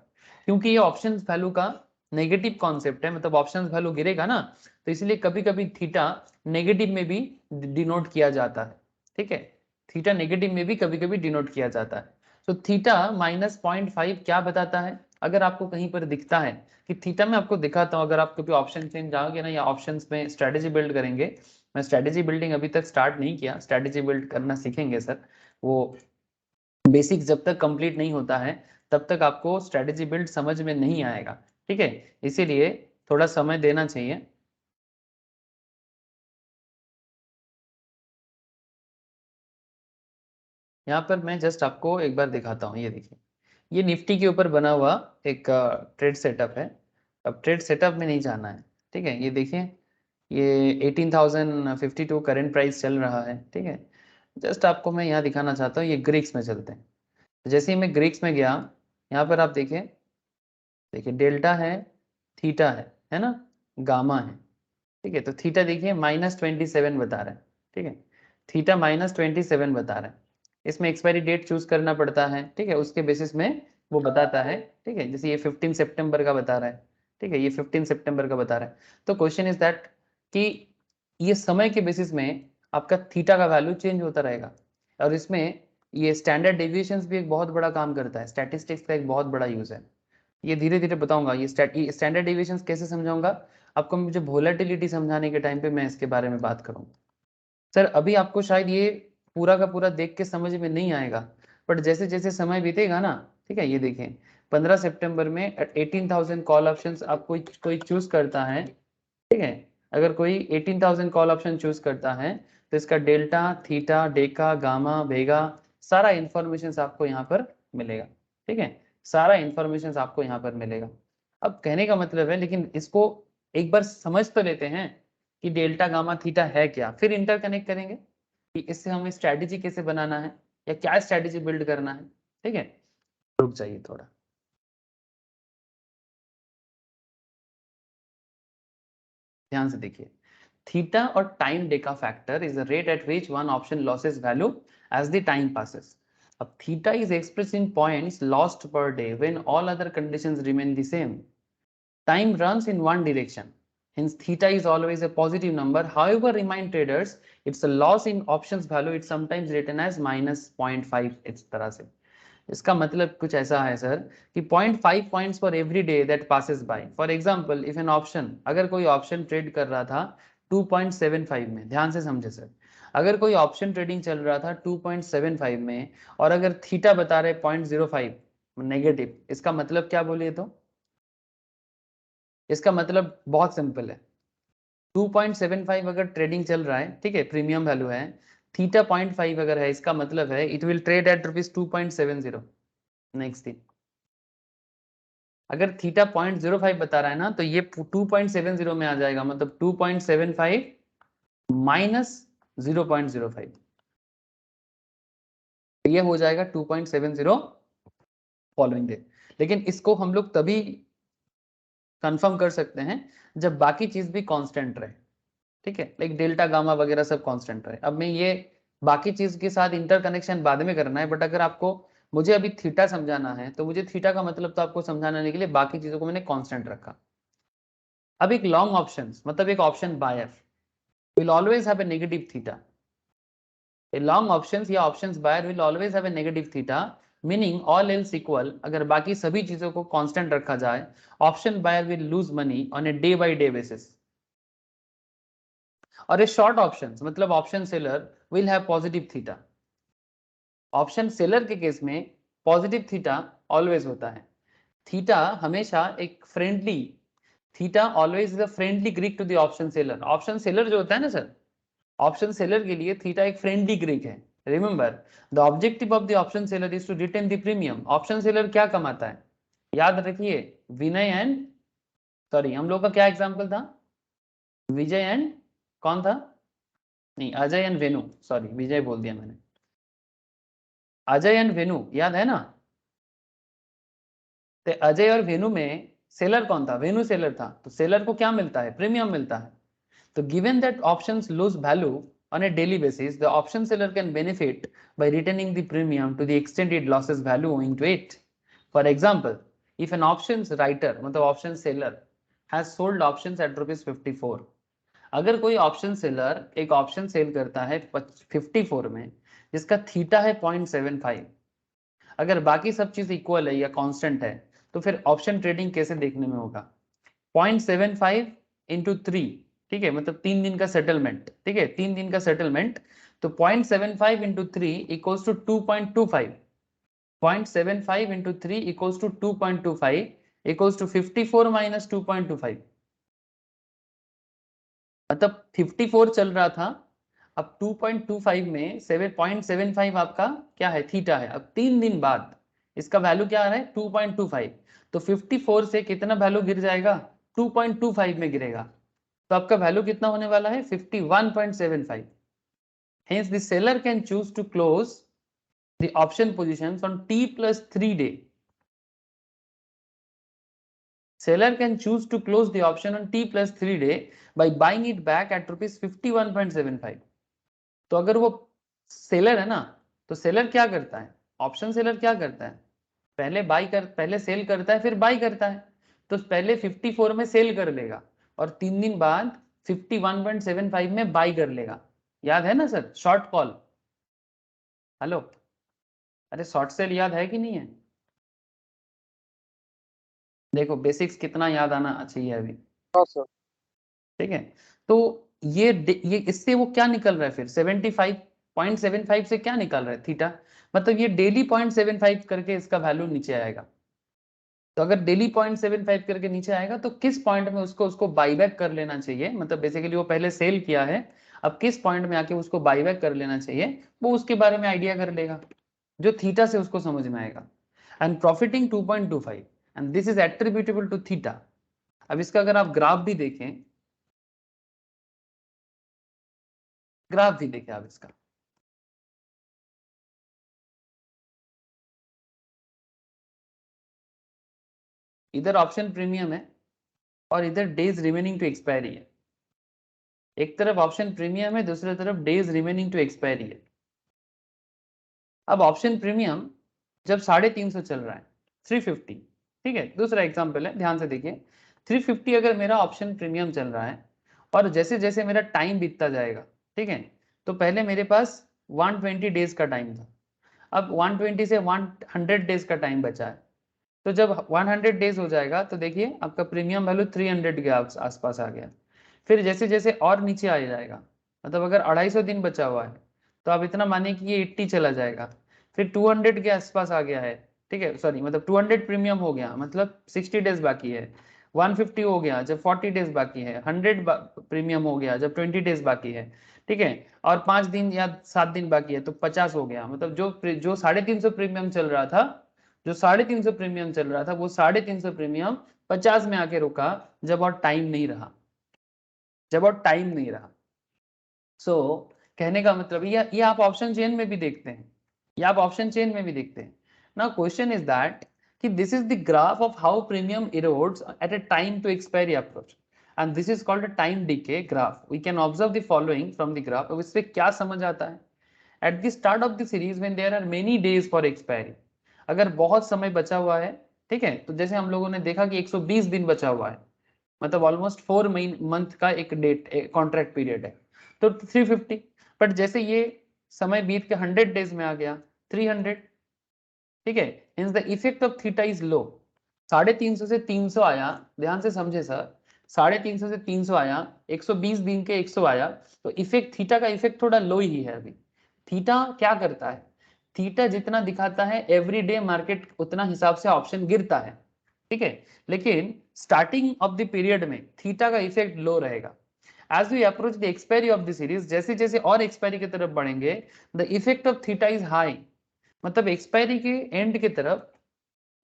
क्योंकि ये ऑप्शन वैल्यू का नेगेटिव कॉन्सेप्ट है, मतलब ऑप्शन वैल्यू गिरेगा ना, तो इसलिए कभी कभी थीटा नेगेटिव में भी डिनोट किया जाता है, ठीक है। थीटा नेगेटिव में भी कभी कभी डिनोट किया जाता है। तो थीटा -0.5 क्या बताता है? अगर आपको कहीं पर दिखता है कि थीटा में, आपको दिखाता हूं, अगर आप कभी ऑप्शन चेंज जाओगे ना, या ऑप्शंस में स्ट्रेटेजी बिल्ड करेंगे, मैं स्ट्रेटेजी बिल्डिंग अभी तक स्टार्ट नहीं किया, स्ट्रेटेजी बिल्ड करना सीखेंगे सर। वो बेसिक जब तक कंप्लीट नहीं होता है, तब तक आपको स्ट्रेटेजी बिल्ड समझ में नहीं आएगा, ठीक है। इसीलिए थोड़ा समय देना चाहिए। यहाँ पर मैं जस्ट आपको एक बार दिखाता हूँ, ये देखिए, ये निफ्टी के ऊपर बना हुआ एक ट्रेड सेटअप है। अब ट्रेड सेटअप में नहीं जाना है, ठीक है। ये देखिए, ये 18,052 करंट प्राइस चल रहा है, ठीक है। जस्ट आपको मैं यहाँ दिखाना चाहता हूँ, ये ग्रीक्स में चलते हैं। जैसे ही मैं ग्रीक्स में गया, यहाँ पर आप देखिए, डेल्टा है, थीटा है ना, गामा है, ठीक है। तो थीटा देखिए -27 बता रहा है, ठीक है। थीटा -27 बता रहा है। इसमें एक्सपायरी डेट चूज करना पड़ता है, ठीक है, उसके बेसिस में वो बताता है, ठीक है। जैसे ये 15 सितंबर का बता रहा है, ठीक है, ये 15 सितंबर का बता रहा है। तो क्वेश्चन इज दैट कि ये समय के बेसिस में आपका थीटा का वैल्यू चेंज होता रहेगा, और इसमें ये स्टैंडर्ड डेविएशंस भी एक बहुत बड़ा काम करता है, स्टैटिस्टिक्स का एक बहुत बड़ा यूज है। ये धीरे धीरे बताऊंगा, ये स्टैंडर्ड डेविएशंस कैसे समझाऊंगा आपको, मुझे वोलेटिलिटी समझाने के टाइम पे मैं इसके बारे में बात करूंगा। सर अभी आपको शायद ये पूरा का पूरा देख के समझ में नहीं आएगा, बट जैसे जैसे समय बीतेगा ना, ठीक है, ये देखें, 15 सितंबर में 18,000 कॉल ऑप्शंस आप कोई चूज करता है, ठीक है। अगर कोई 18,000 कॉल ऑप्शन चूज करता है, तो इसका डेल्टा, थीटा, डेका, गामा, वेगा, सारा इंफॉर्मेशन आपको यहाँ पर मिलेगा, ठीक है। सारा इंफॉर्मेशन आपको यहाँ पर मिलेगा। अब कहने का मतलब है, लेकिन इसको एक बार समझ तो लेते हैं कि डेल्टा, गामा, थीटा है क्या, फिर इंटरकनेक्ट करेंगे कि इससे हमें स्ट्रैटेजी कैसे बनाना है, या क्या स्ट्रैटेजी बिल्ड करना है, ठीक है। रुक जाइए थोड़ा, ध्यान से देखिए। थीटा और time Deka factor is the rate at which one option loses value as the time passes. अब theta is expressed in points lost per day when all other conditions remain the same. Time runs in one direction. Hence, theta is always a positive number. However, remind traders, it's a loss in options value. It's sometimes written as -0.5 इस तरह से। इसका मतलब कुछ ऐसा है sir कि 0.5 points for every day that passes by. For example, if an option, अगर कोई ऑप्शन ट्रेड कर रहा था 2.75 में, ध्यान से समझे सर, अगर कोई ऑप्शन ट्रेडिंग चल रहा था 2.75 में, और अगर थीटा बता रहे 0.05 नेगेटिव, इसका मतलब क्या बोलिए तो? इसका मतलब बहुत सिंपल है। 2.75 अगर ट्रेडिंग चल रहा है, ठीक है, प्रीमियम वैल्यू है, थीटा 0.5 अगर है, इसका मतलब है it will trade at rupees 2.70 next दिन। अगर थीटा 0.05 बता रहा है ना, तो ये 2.70 में आ जाएगा, मतलब 2.75 माइनस 0.05, ये हो जाएगा 2.70 फॉलोइंग डे। लेकिन इसको हम लोग तभी कंफर्म कर सकते हैं जब बाकी चीज भी कांस्टेंट रहे, ठीक है, लाइक डेल्टा गामा वगैरह सब कांस्टेंट रहे। अब मैं ये बाकी चीज के साथ इंटरकनेक्शन बाद में करना है, बट अगर आपको मुझे अभी थीटा समझाना है तो मुझे थीटा का मतलब तो आपको समझाने के लिए बाकी चीजों को मैंने कांस्टेंट रखा। अब एक लॉन्ग ऑप्शन, मतलब एक option buyer will always have a negative theta. A long options या options buyer will always have a negative theta, meaning all else equal, अगर बाकी सभी चीजों को कांस्टेंट रखा जाए, option buyer will lose money on a day by day basis. और a short option मतलब option seller will have positive theta. Option seller के केस में पॉजिटिव थीटा ऑलवेज होता है। थीटा हमेशा एक friendly, theta always is a friendly Greek to the option seller. Option seller जो होता है ना सर, ऑप्शन सेलर के लिए थीटा एक फ्रेंडली ग्रीक है। Remember the objective of the option seller is to retain the premium. Option seller क्या कमाता है, याद रखिए, विनय एंड, सॉरी हम लोग का क्या एग्जांपल था, विजय एंड, कौन था, नहीं अजय एंड वेनु, सॉरी विजय बोल दिया मैंने, अजय एंड वेनु, याद है ना। तो अजय और वेनु में सेलर कौन था, वेनु सेलर था, तो सेलर को क्या मिलता है, प्रीमियम मिलता है। तो given that options lose value on a daily basis, the option seller can benefit by retaining the premium to the extent it loses value owing to it. For example, if an options writer, मतलब option seller, has sold options at ₹54, अगर कोई option seller एक option sell करता है 54 में जिसका theta है 0.75, अगर बाकी सब चीज इक्वल है या कांस्टेंट है, तो फिर ऑप्शन ट्रेडिंग कैसे देखने में होगा, 0.75 इंटू 3, ठीक है, मतलब 3 दिन का सेटलमेंट, ठीक है, 3 दिन का सेटलमेंट, तो 0.75 into 3 equals to 2.25, 0.75 into 3 equals to 2.25 equals to 54 minus 2.25, मतलब 54 चल रहा था, अब 2.25 में 7.75 आपका क्या है, थीटा है। अब 3 दिन बाद इसका वैल्यू क्या आ रहा है, 2.25, तो 54 से कितना वैल्यू गिर जाएगा, 2.25 में गिरेगा, तो आपका वैल्यू कितना होने वाला है, 51.75। Hence the seller can choose to close the option positions on T+3 day. Seller can choose to close the option on T+3 day by buying it back at ₹51.75. तो अगर वो सेलर है ना, तो सेलर क्या करता है, ऑप्शन सेलर क्या करता है, पहले सेल करता है फिर बाई करता है। तो पहले 54 में सेल कर लेगा और 3 दिन बाद 51.75 में बाई कर लेगा। याद है ना सर, शॉर्ट कॉल, हेलो, अरे शॉर्ट सेल याद है कि नहीं है, देखो बेसिक्स कितना याद आना चाहिए अभी, हाँ सर। ठीक है। तो ये इससे वो क्या निकल रहा है फिर, 75.75 से क्या निकल रहा है, थीटा, मतलब ये डेली 0.75 करके इसका वैल्यू नीचे आएगा। तो अगर डेली 0.75 करके नीचे आएगा तो किस पॉइंट में उसको उसको बाईबैक कर लेना चाहिए, मतलब बेसिकली वो पहले सेल किया है, अब किस पॉइंट में आके उसको बाईबैक कर लेना चाहिए, वो उसके बारे में आइडिया कर लेगा, जो थीटा से उसको समझ में आएगा। And profiting 2.25 and this is attributable to theta. अब इसका अगर आप ग्राफ भी देखें, ग्राफ भी देखें आप इसका, इधर ऑप्शन प्रीमियम है और इधर डेज रिमेनिंग टू एक्सपायरी है। एक तरफ ऑप्शन प्रीमियम है, दूसरी तरफ डेज रिमेनिंग टू एक्सपायरी है। अब ऑप्शन प्रीमियम जब 350 चल रहा है, 350, ठीक है, दूसरा एग्जांपल है, ध्यान से देखिए, 350 अगर मेरा ऑप्शन प्रीमियम चल रहा है और जैसे जैसे मेरा टाइम बीतता जाएगा, ठीक है, तो पहले मेरे पास 120 डेज का टाइम था, अब 120 से 100 डेज का टाइम बचा है। तो जब 100 डेज हो जाएगा तो देखिए आपका प्रीमियम वैल्यू 300 के आसपास आ गया। फिर जैसे जैसे और नीचे आ जाएगा, मतलब अगर 250 दिन बचा हुआ है तो आप इतना मानिए कि ये 80 चला जाएगा, फिर 200 के आसपास आ गया है, ठीक है, सॉरी मतलब 200 प्रीमियम हो गया, मतलब 60 डेज बाकी है, 150 हो गया जब 40 डेज बाकी है, 100 प्रीमियम हो गया जब 20 डेज बाकी है, ठीक है, और 5 दिन या 7 दिन बाकी है तो 50 हो गया, मतलब जो जो 350 प्रीमियम चल रहा था जो 350 प्रीमियम चल रहा था वो 350 प्रीमियम 50 में आके रुका जब और टाइम नहीं रहा, जब और टाइम नहीं रहा। सो कहने का मतलब ये आप ऑप्शन चेन में भी देखते हैं, ये आप ऑप्शन चेन में भी देखते हैं। नाउ क्वेश्चन इज दैट कि this is the graph of how premium erodes at a time to expiry approach and this is called a time decay graph. We can observe the following from the graph. अब इससे क्या समझ आता है? At the start of the series when there are many days for expiry, अगर बहुत समय बचा हुआ है, ठीक है, तो जैसे हम लोगों ने देखा कि 120 दिन बचा हुआ है, मतलब ऑलमोस्ट 4 मंथ का एक डेट कॉन्ट्रैक्ट पीरियड है, तो 350। बट जैसे ये समय बीत के 100 डेज में आ गया 300, ठीक है, means the effect of theta is low. 350 से 300 आया, ध्यान से समझे सर, 350 से 300 आया, 120 दिन के 100 आया, तो इफेक्ट थीटा का इफेक्ट थोड़ा लो ही है अभी। थीटा क्या करता है? थीटा जितना दिखाता है एवरी डे मार्केट उतना हिसाब से ऑप्शन गिरता है, ठीक है, लेकिन स्टार्टिंग ऑफ द पीरियड में थीटा का इफेक्ट लो रहेगा। As we approach the expiry of the series, जैसे जैसे और एक्सपायरी की तरफ बढ़ेंगे, the effect of theta is high, मतलब एक्सपायरी के एंड की तरफ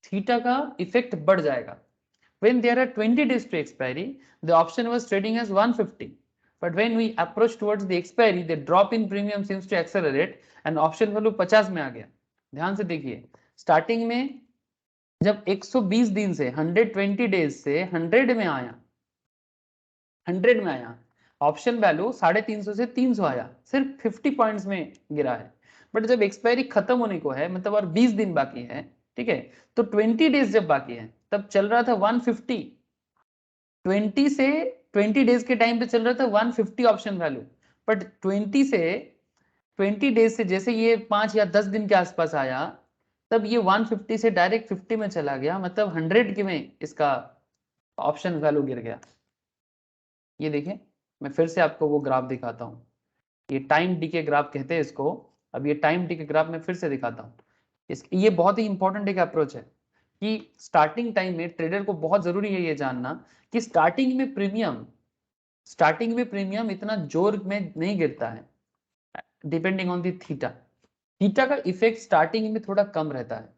थीटा का इफेक्ट बढ़ जाएगा। When there are 20 days to expiry, the option was trading as 150. But when we approach towards the expiry, the drop in premium seems to accelerate and option value 50 में आ गया। ध्यान से देखिए, स्टार्टिंग में जब 120 दिन से 120 डेज से 100 में आया, 100 में आया, ऑप्शन वैल्यू 350 से 300 आया, सिर्फ 50 पॉइंट्स में गिरा है। बट जब एक्सपायरी खत्म होने को है, मतलब और 20 दिन बाकी है, ठीक है, तो 20 डेज जब बाकी है तब चल रहा था 150। 20 से 20 डेज के टाइम पे चल रहा था 150 ऑप्शन वैल्यू, बट 20 डेज से जैसे ये 5 या 10 दिन के आसपास आया, तब ये 150 से डायरेक्ट 50 में चला गया, मतलब 100 के में इसका ऑप्शन वैल्यू गिर गया। ये देखिए, मैं फिर से आपको वो ग्राफ दिखाता हूँ, ये टाइम डीके ग्राफ कहते हैं इसको। अब ये टाइम डीके ग्राफ मैं फिर से दिखाता हूँ। ये बहुत ही इंपॉर्टेंट एक अप्रोच है कि स्टार्टिंग टाइम में ट्रेडर को बहुत जरूरी है ये जानना कि स्टार्टिंग में प्रीमियम इतना जोर में नहीं गिरता है, depending on the theta. Theta का इफेक्ट स्टार्टिंग में थोड़ा कम रहता है।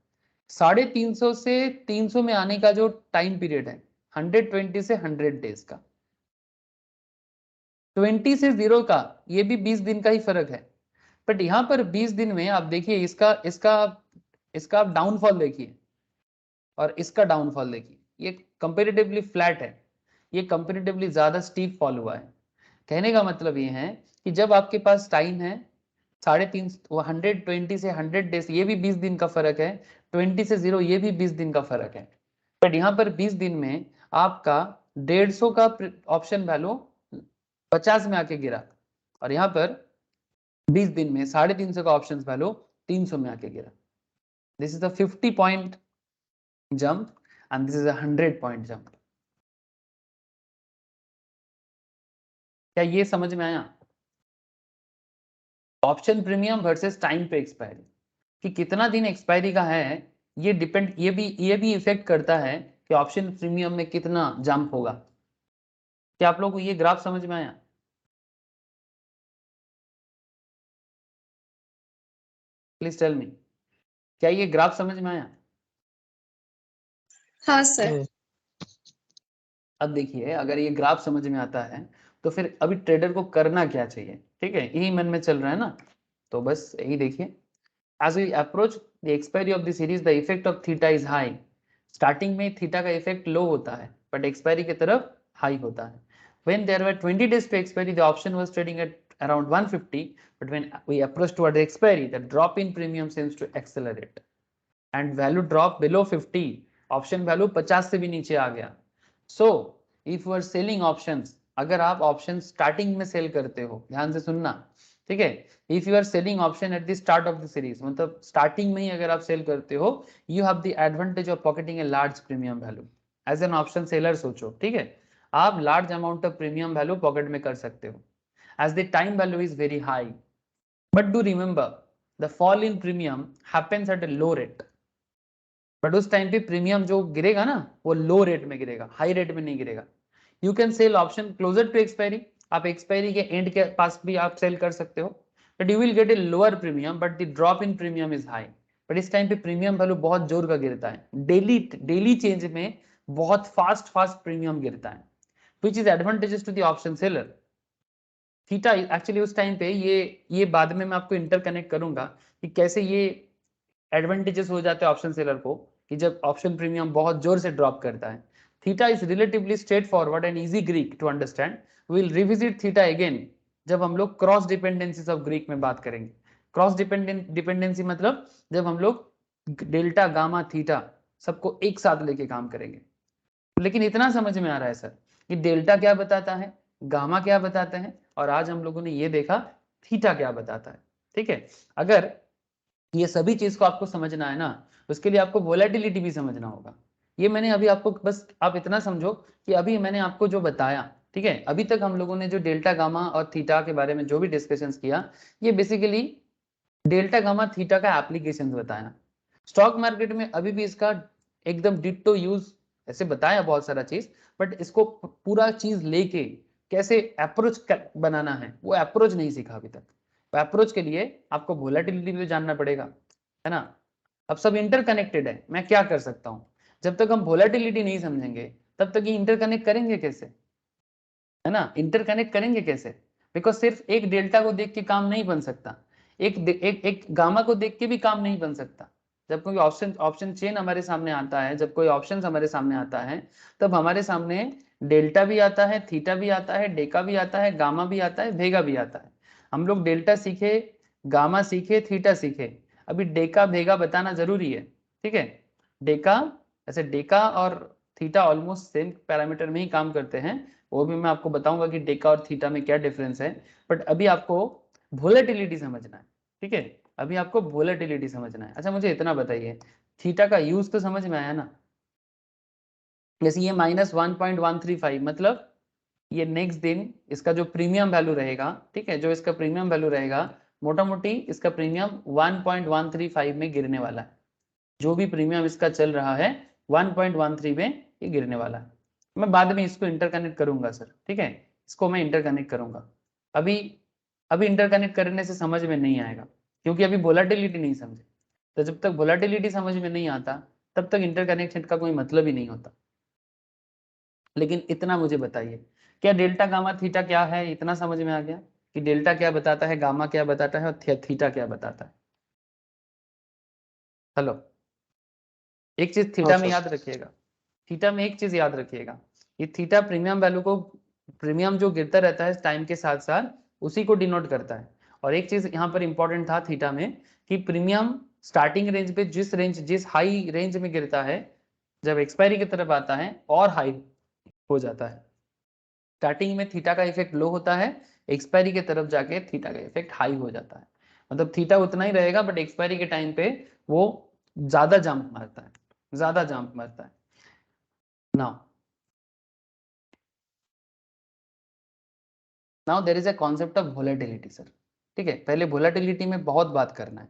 350 से 300 में आने का जो टाइम पीरियड है 120 से 100 डेज का, 20 से 0 का, ये भी 20 दिन का ही फर्क है। बट यहां पर 20 दिन में आप देखिए इसका इसका इसका डाउनफॉल देखिए और इसका डाउनफॉल देखिए, ये कंपेरेटिवली फ्लैट है, ये कंपेरेटिवली ज्यादा स्टीप फॉल हुआ है। कहने का मतलब ये है कि जब आपके पास टाइम है 120 से 100 डेज, ये भी 20 दिन का फर्क है, 20 से 0 ये भी 20 दिन का फर्क है। बट यहाँ पर 20 दिन में आपका 150 का ऑप्शन वैल्यू 50 में आके गिरा, और यहाँ पर 20 दिन में 350 का ऑप्शन वैल्यू 300 में आके गिरा। This is the 50 point jump and this is a 100 point jump. क्या ये समझ में आया? ऑप्शन प्रीमियम वर्सेस टाइम पे एक्सपायरी, कि कितना दिन एक्सपायरी का है, ये डिपेंड, ये भी इफेक्ट करता है कि ऑप्शन प्रीमियम में कितना जंप होगा। क्या आप लोगों को ये ग्राफ समझ में आया? प्लीज टेल मी, क्या ये ग्राफ समझ में आया? हाँ सर। अब देखिए, अगर ये ग्राफ समझ में आता है तो फिर अभी ट्रेडर को करना क्या चाहिए, ठीक है, यही मन में चल रहा है ना, तो बस यही देखिए। As we approach the expiry of the series, the effect of theta is high. Starting में थीटा का इफेक्ट लो होता है, बट एक्सपायरी की तरफ हाई होता है। When there were 20 days to expiry, the option was trading at around 150, but when we approach toward the expiry, the drop in premium seems to accelerate and value drop below 50. Option value 50 से भी नीचे आ गया। So if you are selling options, अगर आप option starting में cell करते हो, ध्यान से सुनना, ठीक है, if you are selling option at the start of the series, मतलब स्टार्टिंग में ही अगर आप सेल करते हो, you have the advantage of pocketing a large premium value. As an option seller सोचो, ठीक है, आप large amount of premium value pocket में कर सकते हो as the time value is very high. But do remember the fall in premium happens at a low rate, but उस time पे प्रीमियम जो गिरेगा ना वो लो रेट में गिरेगा, हाई रेट में नहीं गिरेगा। You can sell option closer to expiry, आप एक्सपायरी के एंड के पास भी आप सेल कर सकते हो, but you will get a lower premium, but the drop in premium is high. But इस टाइम पे प्रीमियम वैल्यू बहुत जोर का गिरता है, डेली चेंज में बहुत फास्ट प्रीमियम गिरता है, which is advantages to the option seller. Theta actually उस टाइम पे ये बाद में मैं आपको इंटरकनेक्ट करूंगा कि कैसे ये एडवांटेजेस हो जाते हैं ऑप्शन सेलर को, कि जब ऑप्शन प्रीमियम बहुत जोर से ड्रॉप करता है। Theta is relatively straightforward and easy Greek to understand. We will revisit theta again जब हम लोग क्रॉस डिपेंडेंसीज ऑफ ग्रीक में बात करेंगे। क्रॉस डिपेंडेंसी मतलब जब हम लोग डेल्टा गामा थीटा सबको एक साथ लेके काम करेंगे। लेकिन इतना समझ में आ रहा है सर कि डेल्टा क्या बताता है, गामा क्या बताता है, और आज हम लोगों ने ये देखा थीटा क्या बताता है। ठीक है, अगर ये सभी चीज को आपको समझना है ना, उसके लिए आपको वोलेटिलिटी भी समझना होगा। ये मैंने अभी आपको, बस आप इतना समझो कि अभी मैंने आपको जो बताया, ठीक है, अभी तक हम लोगों ने जो डेल्टा गामा और थीटा के बारे में जो भी डिस्कशंस किया, ये बेसिकली डेल्टा गामा थीटा का एप्लीकेशन बताया। स्टॉक मार्केट में अभी भी इसका एकदम डिट्टो यूज ऐसे बताया बहुत सारा चीज, बट इसको पूरा चीज लेके कैसे अप्रोच बनाना है वो अप्रोच नहीं सीखा अभी तक। तो अप्रोच के लिए आपको वोलेटिलिटी भी जानना पड़ेगा, है ना। अब सब इंटरकनेक्टेड है, मैं क्या कर सकता हूँ, जब तक हम वोलेटिलिटी नहीं समझेंगे तब तक ये इंटरकनेक्ट करेंगे कैसे, है ना, इंटरकनेक्ट करेंगे कैसे। बिकॉज सिर्फ एक डेल्टा को देख के काम नहीं बन सकता, एक गामा को देख के भी काम नहीं बन सकता। जब कोई ऑप्शन चेन हमारे सामने आता है, जब कोई ऑप्शन हमारे सामने आता है, तब हमारे सामने डेल्टा भी आता है, थीटा भी आता है, डेका भी आता है, गामा भी आता है, भेगा भी आता है। हम लोग डेल्टा सीखे, गामा सीखे, थीटा सीखे, अभी डेका भेगा बताना जरूरी है। ठीक है, डेका, ऐसे डेका और थीटा ऑलमोस्ट सेम पैरामीटर में ही काम करते हैं, वो भी मैं आपको बताऊंगा कि डेका और थीटा में क्या डिफरेंस है। बट अभी आपको वोलेटिलिटी समझना है। ठीक है, अभी आपको वोलेटिलिटी समझना है। अच्छा मुझे इतना बताइए, थीटा का यूज तो समझ में आया ना। जैसे ये -1.135 मतलब ये नेक्स्ट दिन इसका जो प्रीमियम वैल्यू रहेगा, ठीक है, जो इसका प्रीमियम वैल्यू रहेगा, मोटा मोटी इसका प्रीमियम 1.135 में गिरने वाला है। जो भी प्रीमियम इसका चल रहा है 1.13 में ये गिरने वाला है। मैं बाद में इसको इंटरकनेक्ट करूंगा सर, ठीक है, इसको मैं इंटरकनेक्ट करूंगा। अभी अभी इंटरकनेक्ट करने से समझ में नहीं आएगा, क्योंकि अभी वोलेटिलिटी नहीं समझे। तो जब तक वोलेटिलिटी समझ में नहीं आता तब तक इंटरकनेक्शन का कोई मतलब ही नहीं होता। लेकिन इतना मुझे बताइए, क्या डेल्टा गामा थीटा क्या है, इतना समझ में आ गया कि डेल्टा क्या बताता है, गामा क्या बताता है और थीटा क्या बताता है। हेलो, एक चीज थीटा में याद रखिएगा, थीटा में एक चीज याद रखिएगा, ये थीटा प्रीमियम वैल्यू को, प्रीमियम जो गिरता रहता है टाइम के साथ साथ उसी को डिनोट करता है। और एक चीज यहाँ पर इंपॉर्टेंट था थीटा में कि प्रीमियम स्टार्टिंग रेंज पे जिस हाई रेंज में गिरता है, जब एक्सपायरी की तरफ आता है और हाई हो जाता है। स्टार्टिंग में थीटा का इफेक्ट लो होता है, एक्सपायरी की तरफ जाके थीटा का इफेक्ट हाई हो जाता है। मतलब थीटा उतना ही रहेगा बट एक्सपायरी के टाइम पे वो ज्यादा जंप मारता है, ज्यादा जंप मारता है। Now there is a concept of volatility sir. ठीक है, पहले वोलेटिलिटी में बहुत बात करना है।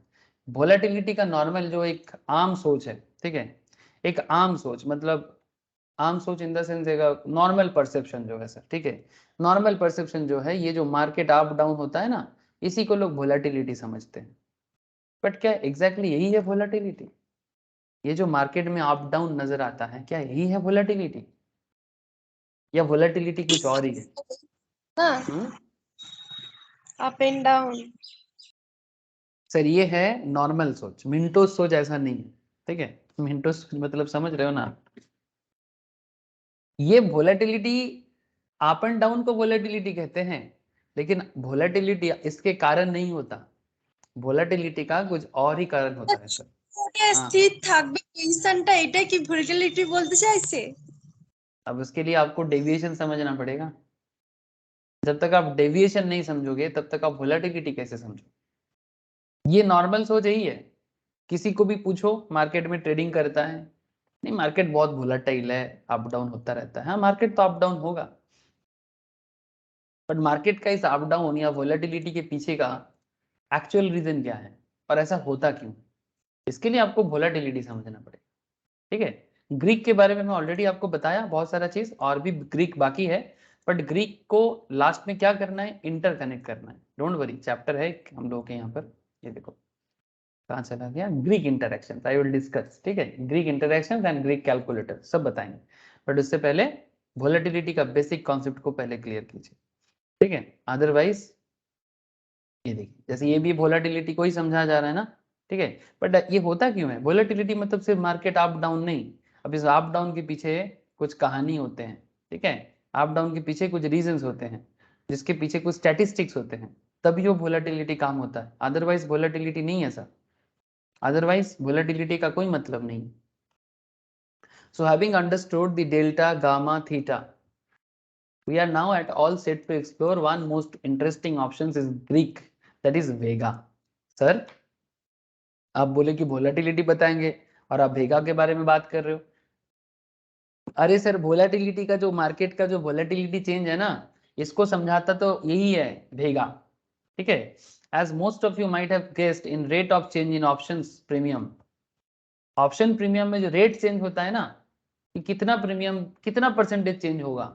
वोलेटिलिटी का नॉर्मल जो एक आम सोच है, ठीक है, एक आम सोच मतलब आम सोच इन द सेंस एक नॉर्मल परसेप्शन जो है सर, ठीक है, नॉर्मल परसेप्शन जो है, ये जो मार्केट अप डाउन होता है ना, इसी को लोग वोलेटिलिटी समझते हैं। बट क्या एग्जैक्टली यही है वोलेटिलिटी? ये जो मार्केट में अप डाउन नजर आता है, क्या यही है वोलेटिलिटी, या वोलेटिलिटी कुछ और ही है? ना अप एंड डाउन। सर ये है नॉर्मल सोच, मिंटोस सोच ऐसा नहीं है। ठीक है, मिंटोस मतलब समझ रहे हो ना। ये वोलेटिलिटी, अप एंड डाउन को वोलेटिलिटी कहते हैं, लेकिन वोलेटिलिटी इसके कारण नहीं होता, वोलेटिलिटी का कुछ और ही कारण होता है सर। ওটা हाँ, স্থির থাকবে পজিশনটা, এটা কি ভোলাটিলিটি বলতে চাইছে? अब उसके लिए आपको डेविएशन समझना पड़ेगा। जब तक आप डेविएशन नहीं समझोगे तब तक आप वोलेटिलिटी कैसे समझोगे। ये नॉर्मल सोच यही है। किसी को भी पूछो मार्केट में ट्रेडिंग करता है, नहीं मार्केट बहुत वोलेटाइल है, अप डाउन होता रहता है। हाँ मार्केट तो अप डाउन होगा, बट मार्केट का इस अप डाउन या वोलेटिलिटी के पीछे का एक्चुअल रीजन क्या है और ऐसा होता क्यों, इसके लिए आपको वोलेटिलिटी समझना पड़ेगा। ठीक है, ग्रीक के बारे में मैं ऑलरेडी आपको बताया बहुत सारा चीज, और भी ग्रीक बाकी है, बट ग्रीक को लास्ट में क्या करना है, इंटरकनेक्ट करना है। डोंट वरी, चैप्टर है हम लोग के यहाँ पर, ये देखो कहाँ चला गया, Greek interaction I will discuss, ठीक है, Greek interaction and Greek calculator सब बताएंगे, बट उससे पहले वोलेटिलिटी का बेसिक कॉन्सेप्ट को पहले क्लियर कीजिए, ठीक है। अदरवाइज ये देखिए, जैसे ये भी वोलेटिलिटी को ही समझा जा रहा है ना, ठीक है, बट ये होता क्यों है, वोलेटिलिटी मतलब सिर्फ मार्केट अप डाउन नहीं, अब इस अप डाउन के पीछे कुछ कहानी होते हैं, ठीक है, अप डाउन के पीछे कुछ रीजंस होते हैं, जिसके पीछे कुछ स्टैटिस्टिक्स होते हैं, तभी वो वोलेटिलिटी काम होता है, अदरवाइज वोलेटिलिटी नहीं है सर, अदरवाइज वोलेटिलिटी का कोई मतलब नहीं। So having understood the delta gamma theta, we are now at all set to explore one most interesting options is Greek, that is Vega. Sir आप बोले कि वोलेटिलिटी बताएंगे और आप वेगा के बारे में बात कर रहे हो, अरे सर वोलेटिलिटी का जो मार्केट का जो वोलेटिलिटी चेंज है ना, इसको समझाता तो यही है वेगा, ठीक है। As most of you might have guessed in rate of change in options premium, option premium में जो रेट चेंज होता है ना, कि कितना प्रीमियम कितना परसेंटेज चेंज होगा,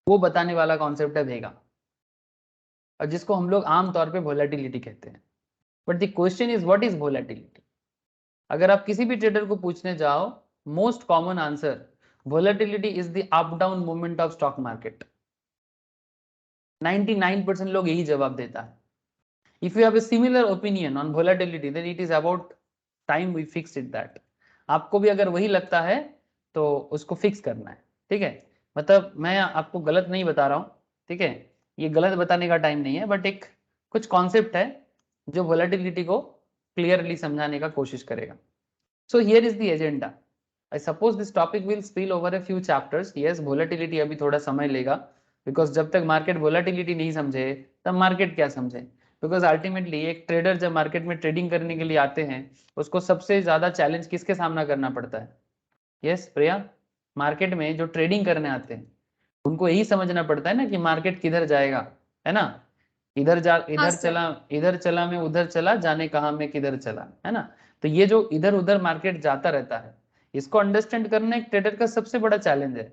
वो बताने वाला कॉन्सेप्ट है वेगा, और जिसको हम लोग आमतौर पे वोलेटिलिटी कहते हैं। But the question is what is volatility, अगर आप किसी भी ट्रेडर को पूछने जाओ, most common answer volatility is the up down movement of stock market, 99% लोग यही जवाब देता है। If you have a similar opinion on volatility then it is about time we fix it that, आपको भी अगर वही लगता है तो उसको फिक्स करना है, ठीक है, मतलब मैं आपको गलत नहीं बता रहा हूँ, ठीक है, ये गलत बताने का टाइम नहीं है, बट एक कुछ कॉन्सेप्ट है जो वोलेटिलिटी को क्लियरली समझाने का कोशिश करेगा। So here is the agenda, I suppose this topic will spill over a few chapters, yes volatility अभी थोड़ा समय लेगा, बिकॉज जब तक मार्केट वोलेटिलिटी नहीं समझे तब मार्केट क्या समझे, बिकॉज अल्टीमेटली एक ट्रेडर जब मार्केट में ट्रेडिंग करने के लिए आते हैं, उसको सबसे ज्यादा चैलेंज किसके सामना करना पड़ता है, यस प्रिया, मार्केट में जो ट्रेडिंग करने आते हैं उनको यही समझना पड़ता है ना कि मार्केट किधर जाएगा, है ना, इधर हाँ सर। इधर चला मैं उधर चला, जाने कहा मैं किधर चला, है ना, तो ये जो इधर उधर मार्केट जाता रहता है, इसको अंडरस्टैंड करना एक ट्रेडर का सबसे बड़ा चैलेंज है,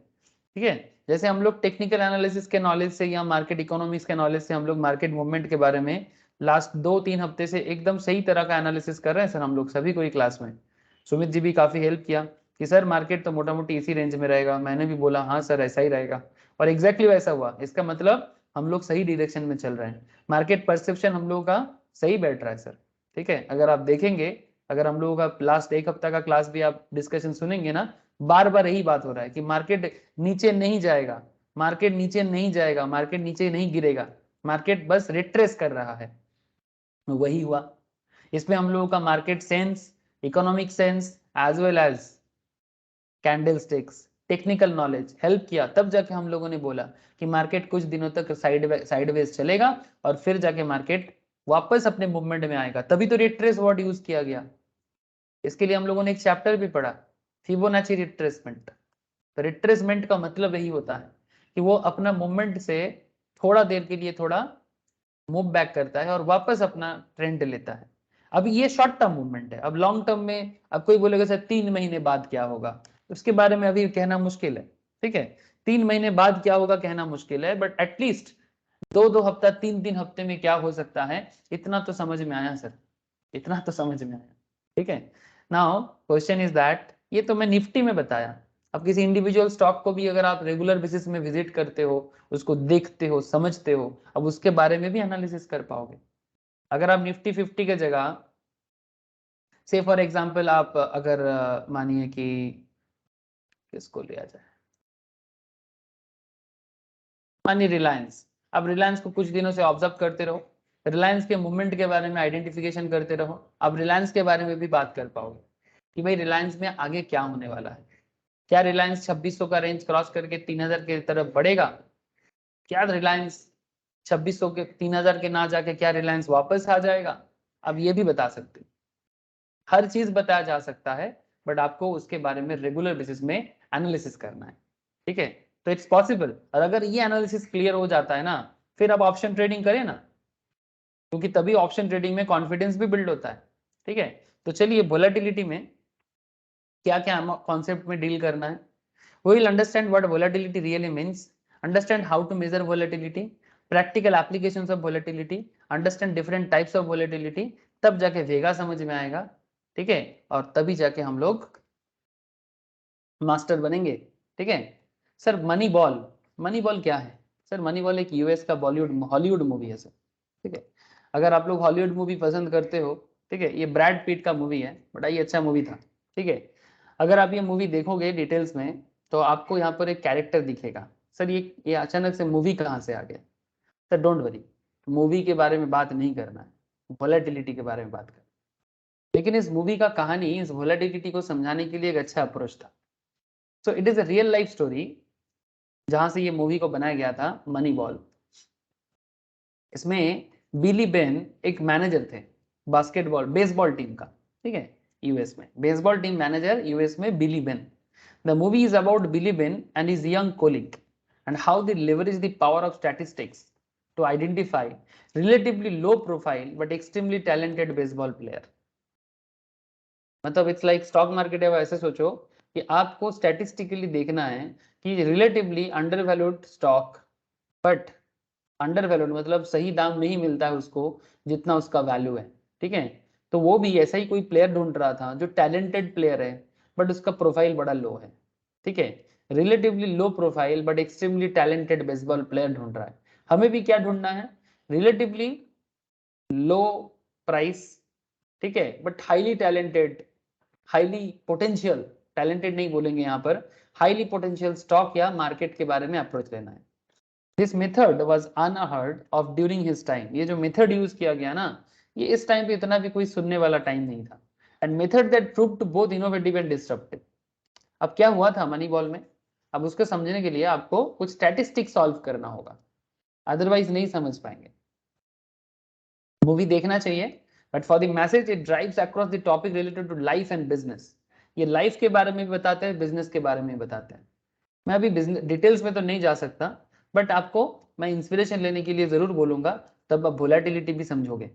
ठीक है। जैसे हम लोग टेक्निकल एनालिसिस के नॉलेज से या मार्केट इकोनॉमिक्स के नॉलेज से हम लोग मार्केट मूवमेंट के बारे में लास्ट 2-3 हफ्ते से एकदम सही तरह का एनालिसिस कर रहे हैं सर, हम लोग सभी कोई क्लास में, सुमित जी भी काफी हेल्प किया कि सर मार्केट तो मोटा मोटी इसी रेंज में रहेगा, मैंने भी बोला हाँ सर ऐसा ही रहेगा, और एग्जैक्टली वैसा हुआ, इसका मतलब हम लोग सही डायरेक्शन में चल रहे हैं, मार्केट परसेप्शन हम लोगों का सही बैठ रहा है सर, ठीक है। अगर आप देखेंगे, अगर हम लोगों का लास्ट एक हफ्ता का क्लास भी आप डिस्कशन सुनेंगे ना, बार बार यही बात हो रहा है कि मार्केट नीचे नहीं जाएगा, मार्केट नीचे नहीं जाएगा, मार्केट नीचे नहीं गिरेगा, मार्केट बस रिट्रेस कर रहा है, वही हुआ। इसमें हम लोगों का market sense, economic sense as well as candlesticks, technical knowledge help किया, तब जाके हम लोगों ने बोला कि मार्केट कुछ दिनों तक साइडवेज चलेगा और फिर जाके मार्केट वापस अपने मूवमेंट में आएगा, तभी तो रिट्रेस वर्ड यूज किया गया। इसके लिए हम लोगों ने एक चैप्टर भी पढ़ा, फिबोनाची रिट्रेसमेंट, तो रिट्रेसमेंट का मतलब यही होता है कि वो अपना मूवमेंट से थोड़ा देर के लिए थोड़ा मूव बैक करता है और वापस अपना ट्रेंड लेता है। अब ये शॉर्ट टर्म मूवमेंट है, अब लॉन्ग टर्म में अब कोई बोलेगा सर 3 महीने बाद क्या होगा, उसके बारे में अभी कहना मुश्किल है, ठीक है, 3 महीने बाद क्या होगा कहना मुश्किल है, बट एटलीस्ट 2-2 हफ्ता 3-3 हफ्ते में क्या हो सकता है, इतना तो समझ में आया सर, इतना तो समझ में आया, ठीक है। नाउ क्वेश्चन इज दैट, ये तो मैं निफ्टी में बताया, अब किसी इंडिविजुअल स्टॉक को भी अगर आप रेगुलर बेसिस में विजिट करते हो, उसको देखते हो समझते हो, अब उसके बारे में भी एनालिसिस कर पाओगे। अगर आप निफ्टी 50 के जगह से फॉर एग्जांपल आप अगर मानिए कि किसको लिया जाए, मानिए रिलायंस, अब रिलायंस को कुछ दिनों से ऑब्जर्व करते रहो, रिलायंस के मूवमेंट के बारे में आइडेंटिफिकेशन करते रहो, अब रिलायंस के बारे में भी बात कर पाओगे कि भाई रिलायंस में आगे क्या होने वाला है, क्या रिलायंस 2600 का रेंज क्रॉस करके 3000 की तरफ बढ़ेगा, क्या रिलायंस 2600 के 3000 के ना जाके क्या रिलायंस वापस आ जाएगा, अब ये भी बता सकते हो, हर चीज बताया जा सकता है, बट आपको उसके बारे में रेगुलर बेसिस में एनालिसिस करना है, ठीक है, तो इट्स पॉसिबल। और अगर ये एनालिसिस क्लियर हो जाता है ना, फिर आप ऑप्शन ट्रेडिंग करें ना, क्योंकि तभी ऑप्शन ट्रेडिंग में कॉन्फिडेंस भी बिल्ड होता है, ठीक है। तो चलिए वोलेटिलिटी में क्या क्या कॉन्सेप्ट में डील करना है, we will understand what volatility really means, understand how to measure volatility, practical applications of volatility, understand different types of volatility, तब जाके वेगा समझ में आएगा, ठीक है, और तभी जाके हम लोग मास्टर बनेंगे। ठीक है सर, मनी बॉल क्या है सर? मनी बॉल एक यूएस का हॉलीवुड मूवी है सर। ठीक है, अगर आप लोग हॉलीवुड मूवी पसंद करते हो, ठीक है, ये ब्रैड पीट का मूवी है, बड़ा ही अच्छा मूवी था। ठीक है, अगर आप ये मूवी देखोगे डिटेल्स में तो आपको यहाँ पर एक कैरेक्टर दिखेगा। सर ये अचानक से मूवी कहाँ से आ गया? सर डोंट वरी, मूवी के बारे में बात नहीं करना है, वोलेटिलिटी के बारे में बात करना। लेकिन इस मूवी का कहानी इस वोलेटिलिटी को समझाने के लिए एक अच्छा अप्रोच था। So it is a real life story जहां से ये मूवी को बनाया गया था, मनी बॉल। इसमें बिली बेन एक मैनेजर थे बेसबॉल टीम का। ठीक है, यूएस में बेसबॉल टीम मैनेजर, यूएस में Billy Beane. The movie is about Billy Beane and his young colleague and how they leverage the power of statistics to identify relatively low profile but extremely talented baseball player। मतलब it's like stock market है, ऐसे सोचो कि आपको statistically देखना है कि relatively under valued stock, but under valued मतलब सही दाम नहीं मिलता है उसको जितना उसका वैल्यू है। ठीक है, तो वो भी ऐसा ही कोई प्लेयर ढूंढ रहा था जो टैलेंटेड प्लेयर है बट उसका प्रोफाइल बड़ा लो है। ठीक है, relatively low profile but extremely talented baseball player ढूंढ रहा है। हमें भी क्या ढूंढना है? रिलेटिवली लो प्राइस, ठीक है, but highly talented, highly potential, talented नहीं बोलेंगे यहाँ पर, हाईली पोटेंशियल स्टॉक या मार्केट के बारे में अप्रोच लेना है। This method was unheard of during his time. ये जो मेथड यूज किया गया ना, ये इस टाइम पे इतना भी कोई सुनने वाला टाइम नहीं था। And method that proved both innovative and disruptive. अब क्या हुआ था मनी बॉल में? अब उसको समझने के लिए आपको कुछ स्टैटिस्टिक्स सॉल्व करना होगा, अदरवाइज नहीं समझ पाएंगे। मूवी देखना चाहिए, but for the message it drives across the topic related to life and business. ये लाइफ के बारे में भी बताते हैं, बिजनेस के बारे में भी बताते हैं। मैं अभी बिजनेस डिटेल्स में तो नहीं जा सकता, बट आपको मैं इंस्पिरेशन लेने के लिए जरूर बोलूंगा, तब आप वोलेटिलिटी भी समझोगे।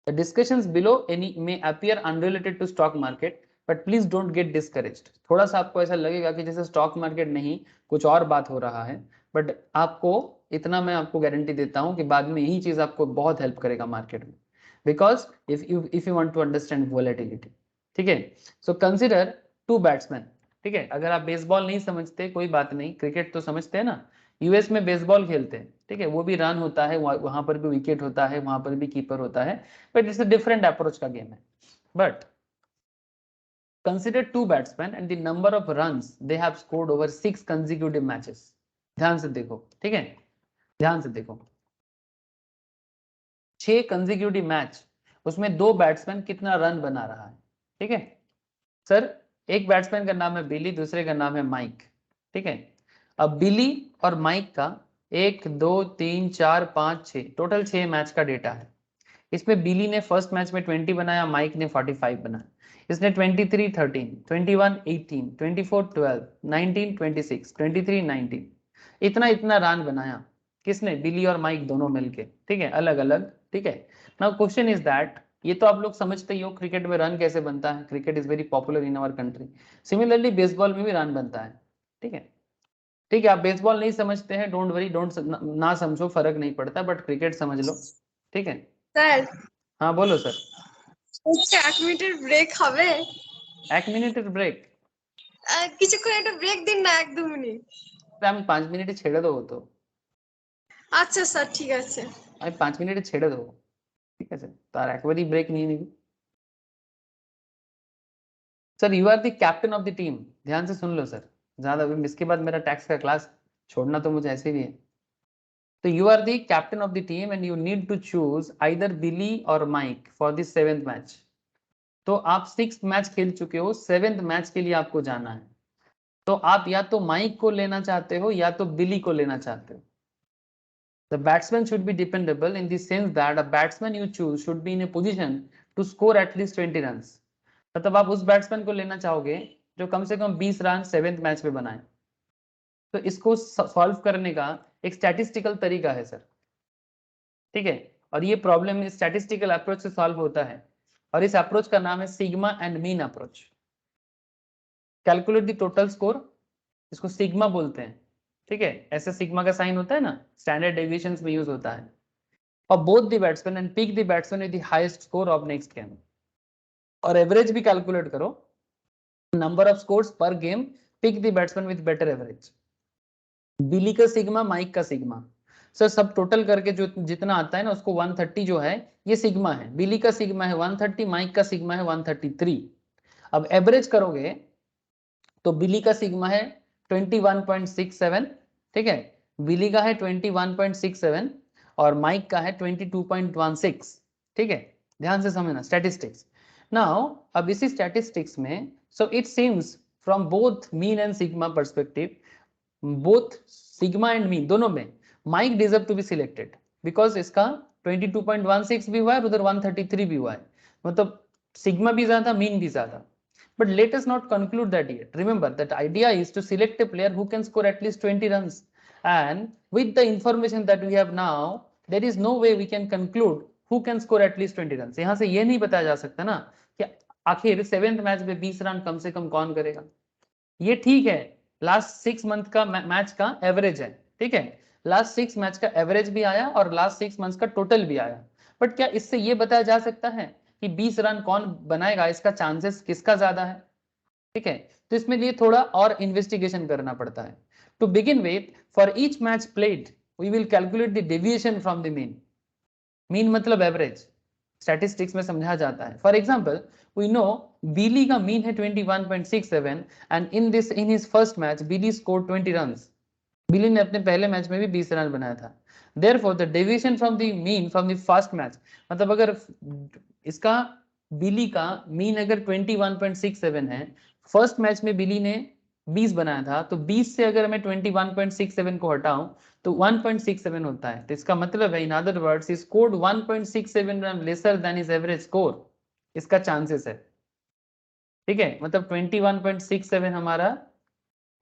The discussions below any may appear unrelated to stock market, but please don't get discouraged. थोड़ा सा आपको ऐसा लगेगा कि जैसे स्टॉक मार्केट नहीं कुछ और बात हो रहा है, बट आपको इतना मैं आपको गारंटी देता हूं कि बाद में यही चीज आपको बहुत हेल्प करेगा मार्केट में, because if you want to understand volatility. ठीक है, सो कंसिडर टू बैट्समैन। ठीक है, अगर आप बेसबॉल नहीं समझते कोई बात नहीं, क्रिकेट तो समझते हैं ना, यूएस में बेसबॉल खेलते हैं। ठीक है, वो भी रन होता है, वहां पर भी विकेट होता है, वहां पर भी कीपर होता है, but it's a different approach का गेम है। But consider two batsmen and the number of runs they have scored over 6 consecutive matches। ध्यान से देखो, ठीक है, ध्यान से देखो, 6 कंसेक्यूटिव मैच, उसमें दो बैट्समैन कितना रन बना रहा है। ठीक है सर, एक बैट्समैन का नाम है बिली, दूसरे का नाम है माइक। ठीक है, अब बिली और माइक का 1 2 3 4 5 6 टोटल 6 मैच का डेटा है। इसमें बिली ने फर्स्ट मैच में 20 बनाया, माइक ने 45 बनाया। इसने 23 13, 21 18, 24 12, 19 26, 23 19 इतना इतना रन बनाया। किसने? बिली और माइक दोनों मिलके। ठीक है, अलग अलग। ठीक है, नाउ क्वेश्चन इज दैट, ये तो आप लोग समझते ही हो क्रिकेट में रन कैसे बनता है, cricket is very popular in our country. Similarly baseball में भी रन बनता है। ठीक है, ठीक है, आप बेसबॉल नहीं समझते हैं, डोंट वरी, डोंट ना समझो, फर्क नहीं पड़ता, बट क्रिकेट समझ लो। ठीक है, স্যার हाँ बोलो सर। হচ্ছে 1 মিনিটের ব্রেক হবে? 1 মিনিটের ব্রেক? কিছুক্ষণ একটা ব্রেক দিন না, 1-2 মিনিট। আমি 5 মিনিটে ছেড়ে দেবো তো, আচ্ছা স্যার, ঠিক আছে। আমি 5 মিনিটে ছেড়ে দেবো। ঠিক আছে, তার একবারই ব্রেক নিয়ে নিবি। Sir you are the captain of the team. ध्यान से सुन लो सर, ज्यादा इसके बाद मेरा टैक्स का क्लास छोड़ना तो मुझे ऐसे भी है। तो you are the captain of the team and you need to choose either Billy or Mike for the 7th match. तो आप 6th मैच खेल चुके हो, 7th मैच के लिए आपको जाना है। तो आप या तो माइक को लेना चाहते हो या तो बिली को लेना चाहते हो। The batsman should be dependable in the sense that a batsman you choose should be in a position to score at least 20 runs। मतलब आप उस बैट्समैन को लेना चाहोगे जो कम से कम 20 रन 7th मैच में बनाए। तो इसको सॉल्व करने का एक स्टैटिस्टिकल तरीका है सर। ठीक है, और ये प्रॉब्लम स्टैटिस्टिकल अप्रोच से सॉल्व होता है, और इस अप्रोच का नाम है sigma and mean approach. Calculate the total score, इसको सिग्मा बोलते हैं। ठीक है, ऐसे सिग्मा का साइन होता है ना, स्टैंडर्ड डेविएशंस में यूज होता है। और both the batsman and pick the batsman with the highest score of next game. और एवरेज भी कैलकुलेट करो, number of scores per game, pick the batsman with better average. Billy का sigma, Mike का sigma, sir सब total करके जो जितना आता है ना उसको 130 जो है ये सिग्मा है, बिली का सिग्मा है 130, माइक का सिग्मा है 133। अब एवरेज करोगे तो बिली का सिग्मा है 21.67, ठीक है, बिली का है 21.67 और माइक का है 22.16, ठीक है, ध्यान से समझना स्टैटिस्टिक्स। नाउ अब इसी स्टैटिस्टिक्स में so it seems from both mean and sigma perspective, both sigma and mean दोनों में Mike deserve to be selected because इसका 22.16 भी हुआ है, उधर 133 भी हुआ है, मतलब सिग्मा भी ज्यादा, मीन भी ज्यादा। But let us not conclude that yet. Remember that idea is to select a player who can score at least 20 runs. And with the information that we have now, there is no way we can conclude who can score at least 20 runs. यहाँ से ये नहीं बताया जा सकता ना कि आखिर 7th मैच में 20 रन कम से कम कौन करेगा। ये ठीक है, लास्ट 6 मंथ का मैच का एवरेज है, ठीक है, लास्ट 6 मैच का एवरेज भी आया और लास्ट 6 मंथ का टोटल भी आया, बट क्या इससे ये बताया जा सकता है कि 20 रन कौन बनाएगा, इसका चांसेस किसका ज्यादा है, ठीक है, तो इसमें लिए थोड़ा और इन्वेस्टिगेशन करना पड़ता है। To begin with, for each match played we will calculate the deviation from the mean, mean मतलब एवरेज, स्टैटिस्टिक्स में समझा जाता है। For example we know Billy का मीन है 21.67 and in his first match Billy scored 20 runs, Billy ने अपने पहले मैच में भी 20 रन बनाया था। Therefore, the deviation from the mean from the first match, मतलब अगर इसका बिली का मीन अगर 21.67 है, फर्स्ट मैच में बिली ने 20 बनाया था, तो 20 से अगर मैं 21.67 को हटाऊं तो 1.67 होता है, तो इसका मतलब है in other words he scored 1.67 run lesser than his average score, इसका चांसेस है, ठीक है, मतलब 21.67 हमारा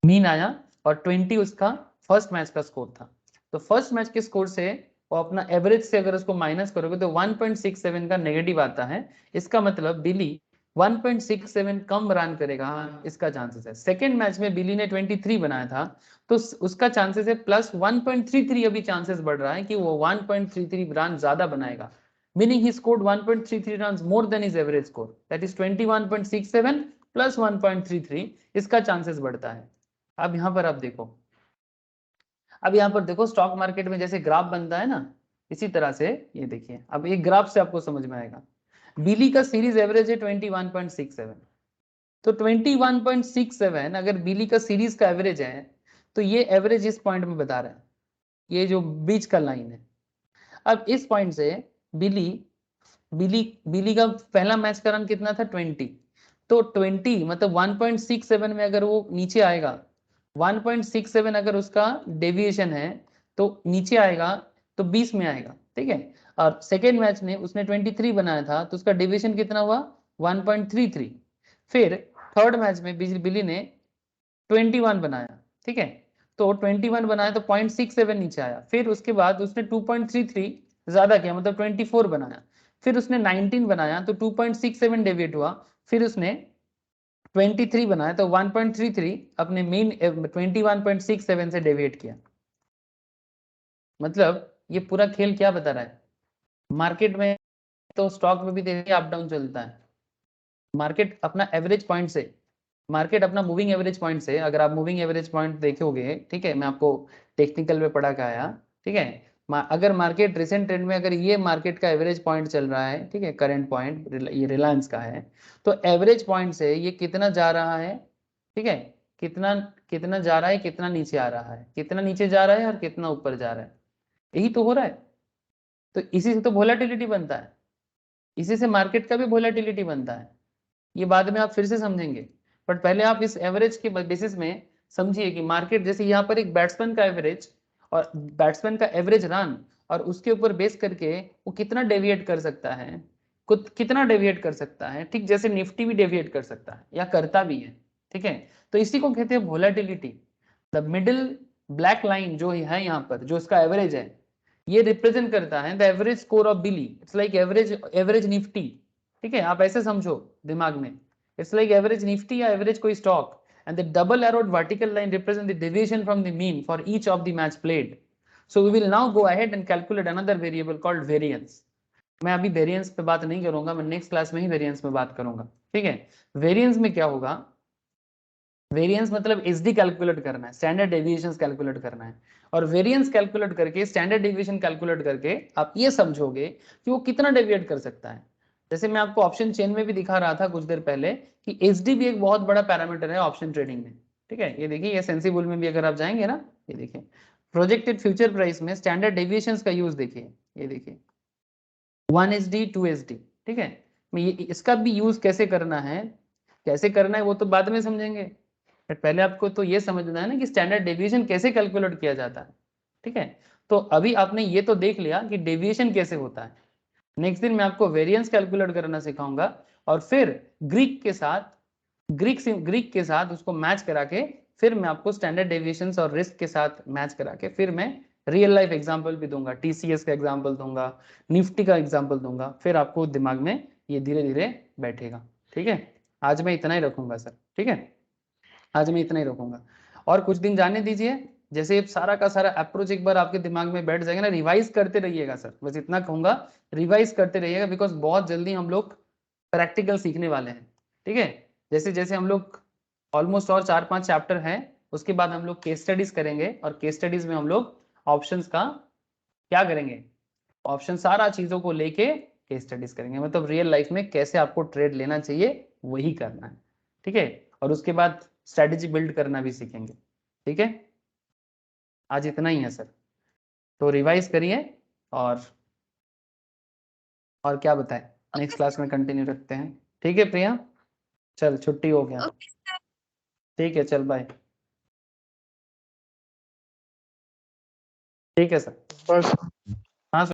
मीन आया और 20 उसका फर्स्ट मैच का स्कोर था, तो फर्स्ट मैच के स्कोर से वो अपना एवरेज से अगर उसको माइनस करोगे तो 1.67 का नेगेटिव आता है, इसका मतलब बिली 1.67 कम रन करेगा, इसका चांसेस है। सेकेंड मैच में बिली ने 23 बनाया था, तो उसका चांसेस है प्लस 1.33, अभी चांसेस बढ़ रहा है कि वो 1.33 रन ज्यादा बनाएगा, meaning he scored 1.33 run more than his average score, that is 21.67 plus 1.33, इसका चांसेस बढ़ता है। अब यहाँ पर आप देखो, अब यहाँ पर देखो स्टॉक मार्केट में जैसे ग्राफ बनता है ना, इसी तरह से ये देखिए, अब एक ग्राफ से आपको समझ में आएगा। बिली का सीरीज एवरेज है 21.67, तो 21.67 अगर बिली का सीरीज का एवरेज है तो ये एवरेज इस पॉइंट में बता रहा है, ये जो बीच का लाइन है। अब इस पॉइंट से बिली बिली बिली का पहला मैच का रन कितना था 20, तो 20 मतलब 1.67 में अगर वो नीचे आएगा, 1.67 अगर उसका डेविएशन है तो नीचे आएगा तो 20 में आएगा, ठीक है, और सेकेंड मैच में उसने 23 बनाया था तो उसका डेविएशन कितना हुआ 1.33, फिर थर्ड मैच में बिली ने 21 बनाया, ठीक है, तो 21 बनाया तो 0.67 नीचे आया, फिर उसके बाद उसने 2.33 ज्यादा किया मतलब 24 बनाया, फिर उसने 19 बनाया तो 2.67 डेविएट हुआ, फिर उसने 23 बनाया तो 1.33 अपने मेन 21.67 से डेविएट किया। मतलब ये पूरा खेल क्या बता रहा है, मार्केट में तो स्टॉक में भी देखिए अप डाउन चलता है, मार्केट अपना एवरेज पॉइंट से, मार्केट अपना मूविंग एवरेज पॉइंट से, अगर आप मूविंग एवरेज पॉइंट देखोगे, ठीक है, मैं आपको टेक्निकल में पढ़ा के आया, ठीक है, अगर मार्केट रिसेंट ट्रेंड में अगर ये मार्केट का एवरेज पॉइंट चल रहा है, ठीक है, करंट पॉइंट ये रिलायंस का है, तो एवरेज पॉइंट से ये कितना जा रहा है, ठीक है, कितना कितना जा रहा है, कितना नीचे आ रहा है, कितना नीचे जा रहा है और कितना ऊपर जा रहा है, यही तो हो रहा है। तो इसी से तो वोलेटिलिटी बनता है, इसी से मार्केट का भी वोलेटिलिटी बनता है, ये बाद में आप फिर से समझेंगे, बट पहले आप इस एवरेज के बेसिस में समझिए कि मार्केट जैसे यहाँ पर एक बैट्समैन का एवरेज और बैट्समैन का एवरेज रन और उसके ऊपर बेस करके वो कितना डेविएट कर सकता है, कितना डेविएट कर सकता है, ठीक जैसे निफ्टी भी डेविएट कर सकता है या करता भी है, ठीक है, तो इसी को कहते हैं volatility. The middle black line जो है यहाँ पर जो इसका एवरेज है, ये रिप्रेजेंट करता है the average score of Billy, it's like average Nifty, ठीक है, आप ऐसे समझो दिमाग में, इट्स लाइक एवरेज निफ्टी या एवरेज कोई stock, and the double arrowed vertical line represent the deviation from the mean for each of the match played. So we will now go ahead and calculate another variable called variance. मैं अभी variance पे बात नहीं करूंगा, मैं next class में ही variance में बात करूंगा, ठीक है। वेरिएंस में क्या होगा, वेरिएंस मतलब एसडी कैलकुलेट करना है, स्टैंडर्ड डेविएशंस कैलकुलेट करना है, और वेरिएंस कैलकुलेट करके स्टैंडर्ड डेविएशन कैलकुलेट करके आप ये समझोगे कि वो कितना डेविएट कर सकता है। जैसे मैं आपको ऑप्शन चेन में भी दिखा रहा था कुछ देर पहले कि एसडी भी एक बहुत बड़ा पैरामीटर है ऑप्शन ट्रेडिंग में, ठीक है। ये देखिए, ये सेंसिबल में भी अगर आप जाएंगे ना, ये देखिए प्रोजेक्टेड फ्यूचर प्राइस में स्टैंडर्ड डेविएशंस का यूज देखिए, ये देखिए 1SD 2SD, ठीक है। मैं ये इसका भी यूज कैसे करना है, कैसे करना है वो तो बाद में समझेंगे, बट पहले आपको तो ये समझना है ना कि स्टैंडर्ड डेविएशन कैसे कैलकुलेट किया जाता है, ठीक है। तो अभी आपने ये तो देख लिया कि डेविएशन कैसे होता है। नेक्स्ट दिन मैं आपको वेरिएंस कैलकुलेट करना सिखाऊंगा, और फिर ग्रीक के साथ उसको मैच करा के फिर मैं आपको स्टैंडर्ड डेविएशंस और रिस्क के साथ मैच करा के फिर मैं रियल लाइफ एग्जांपल भी दूंगा, टीसीएस का एग्जांपल दूंगा, निफ्टी का एग्जांपल दूंगा, फिर आपको दिमाग में ये धीरे धीरे बैठेगा, ठीक है। आज मैं इतना ही रखूंगा सर, ठीक है, आज मैं इतना ही रखूंगा। और कुछ दिन जाने दीजिए, जैसे सारा का सारा अप्रोच एक बार आपके दिमाग में बैठ जाएगा ना, रिवाइज करते रहिएगा सर, बस इतना कहूंगा, रिवाइज करते रहिएगा, बिकॉज बहुत जल्दी हम लोग प्रैक्टिकल सीखने वाले हैं, ठीक है। जैसे जैसे हम लोग ऑलमोस्ट और 4-5 चैप्टर हैं, उसके बाद हम लोग केस स्टडीज करेंगे, और केस स्टडीज में हम लोग ऑप्शंस का क्या करेंगे, ऑप्शन सारा चीजों को लेके केस स्टडीज करेंगे, मतलब रियल लाइफ में कैसे आपको ट्रेड लेना चाहिए वही करना है, ठीक है। और उसके बाद स्ट्रेटेजी बिल्ड करना भी सीखेंगे, ठीक है। आज इतना ही है सर, तो रिवाइज करिए, और क्या बताएं, नेक्स्ट क्लास में कंटिन्यू रखते हैं, ठीक है प्रिया, चल छुट्टी हो गया, ओके सर। ठीक है, चल बाय, ठीक है सर। बस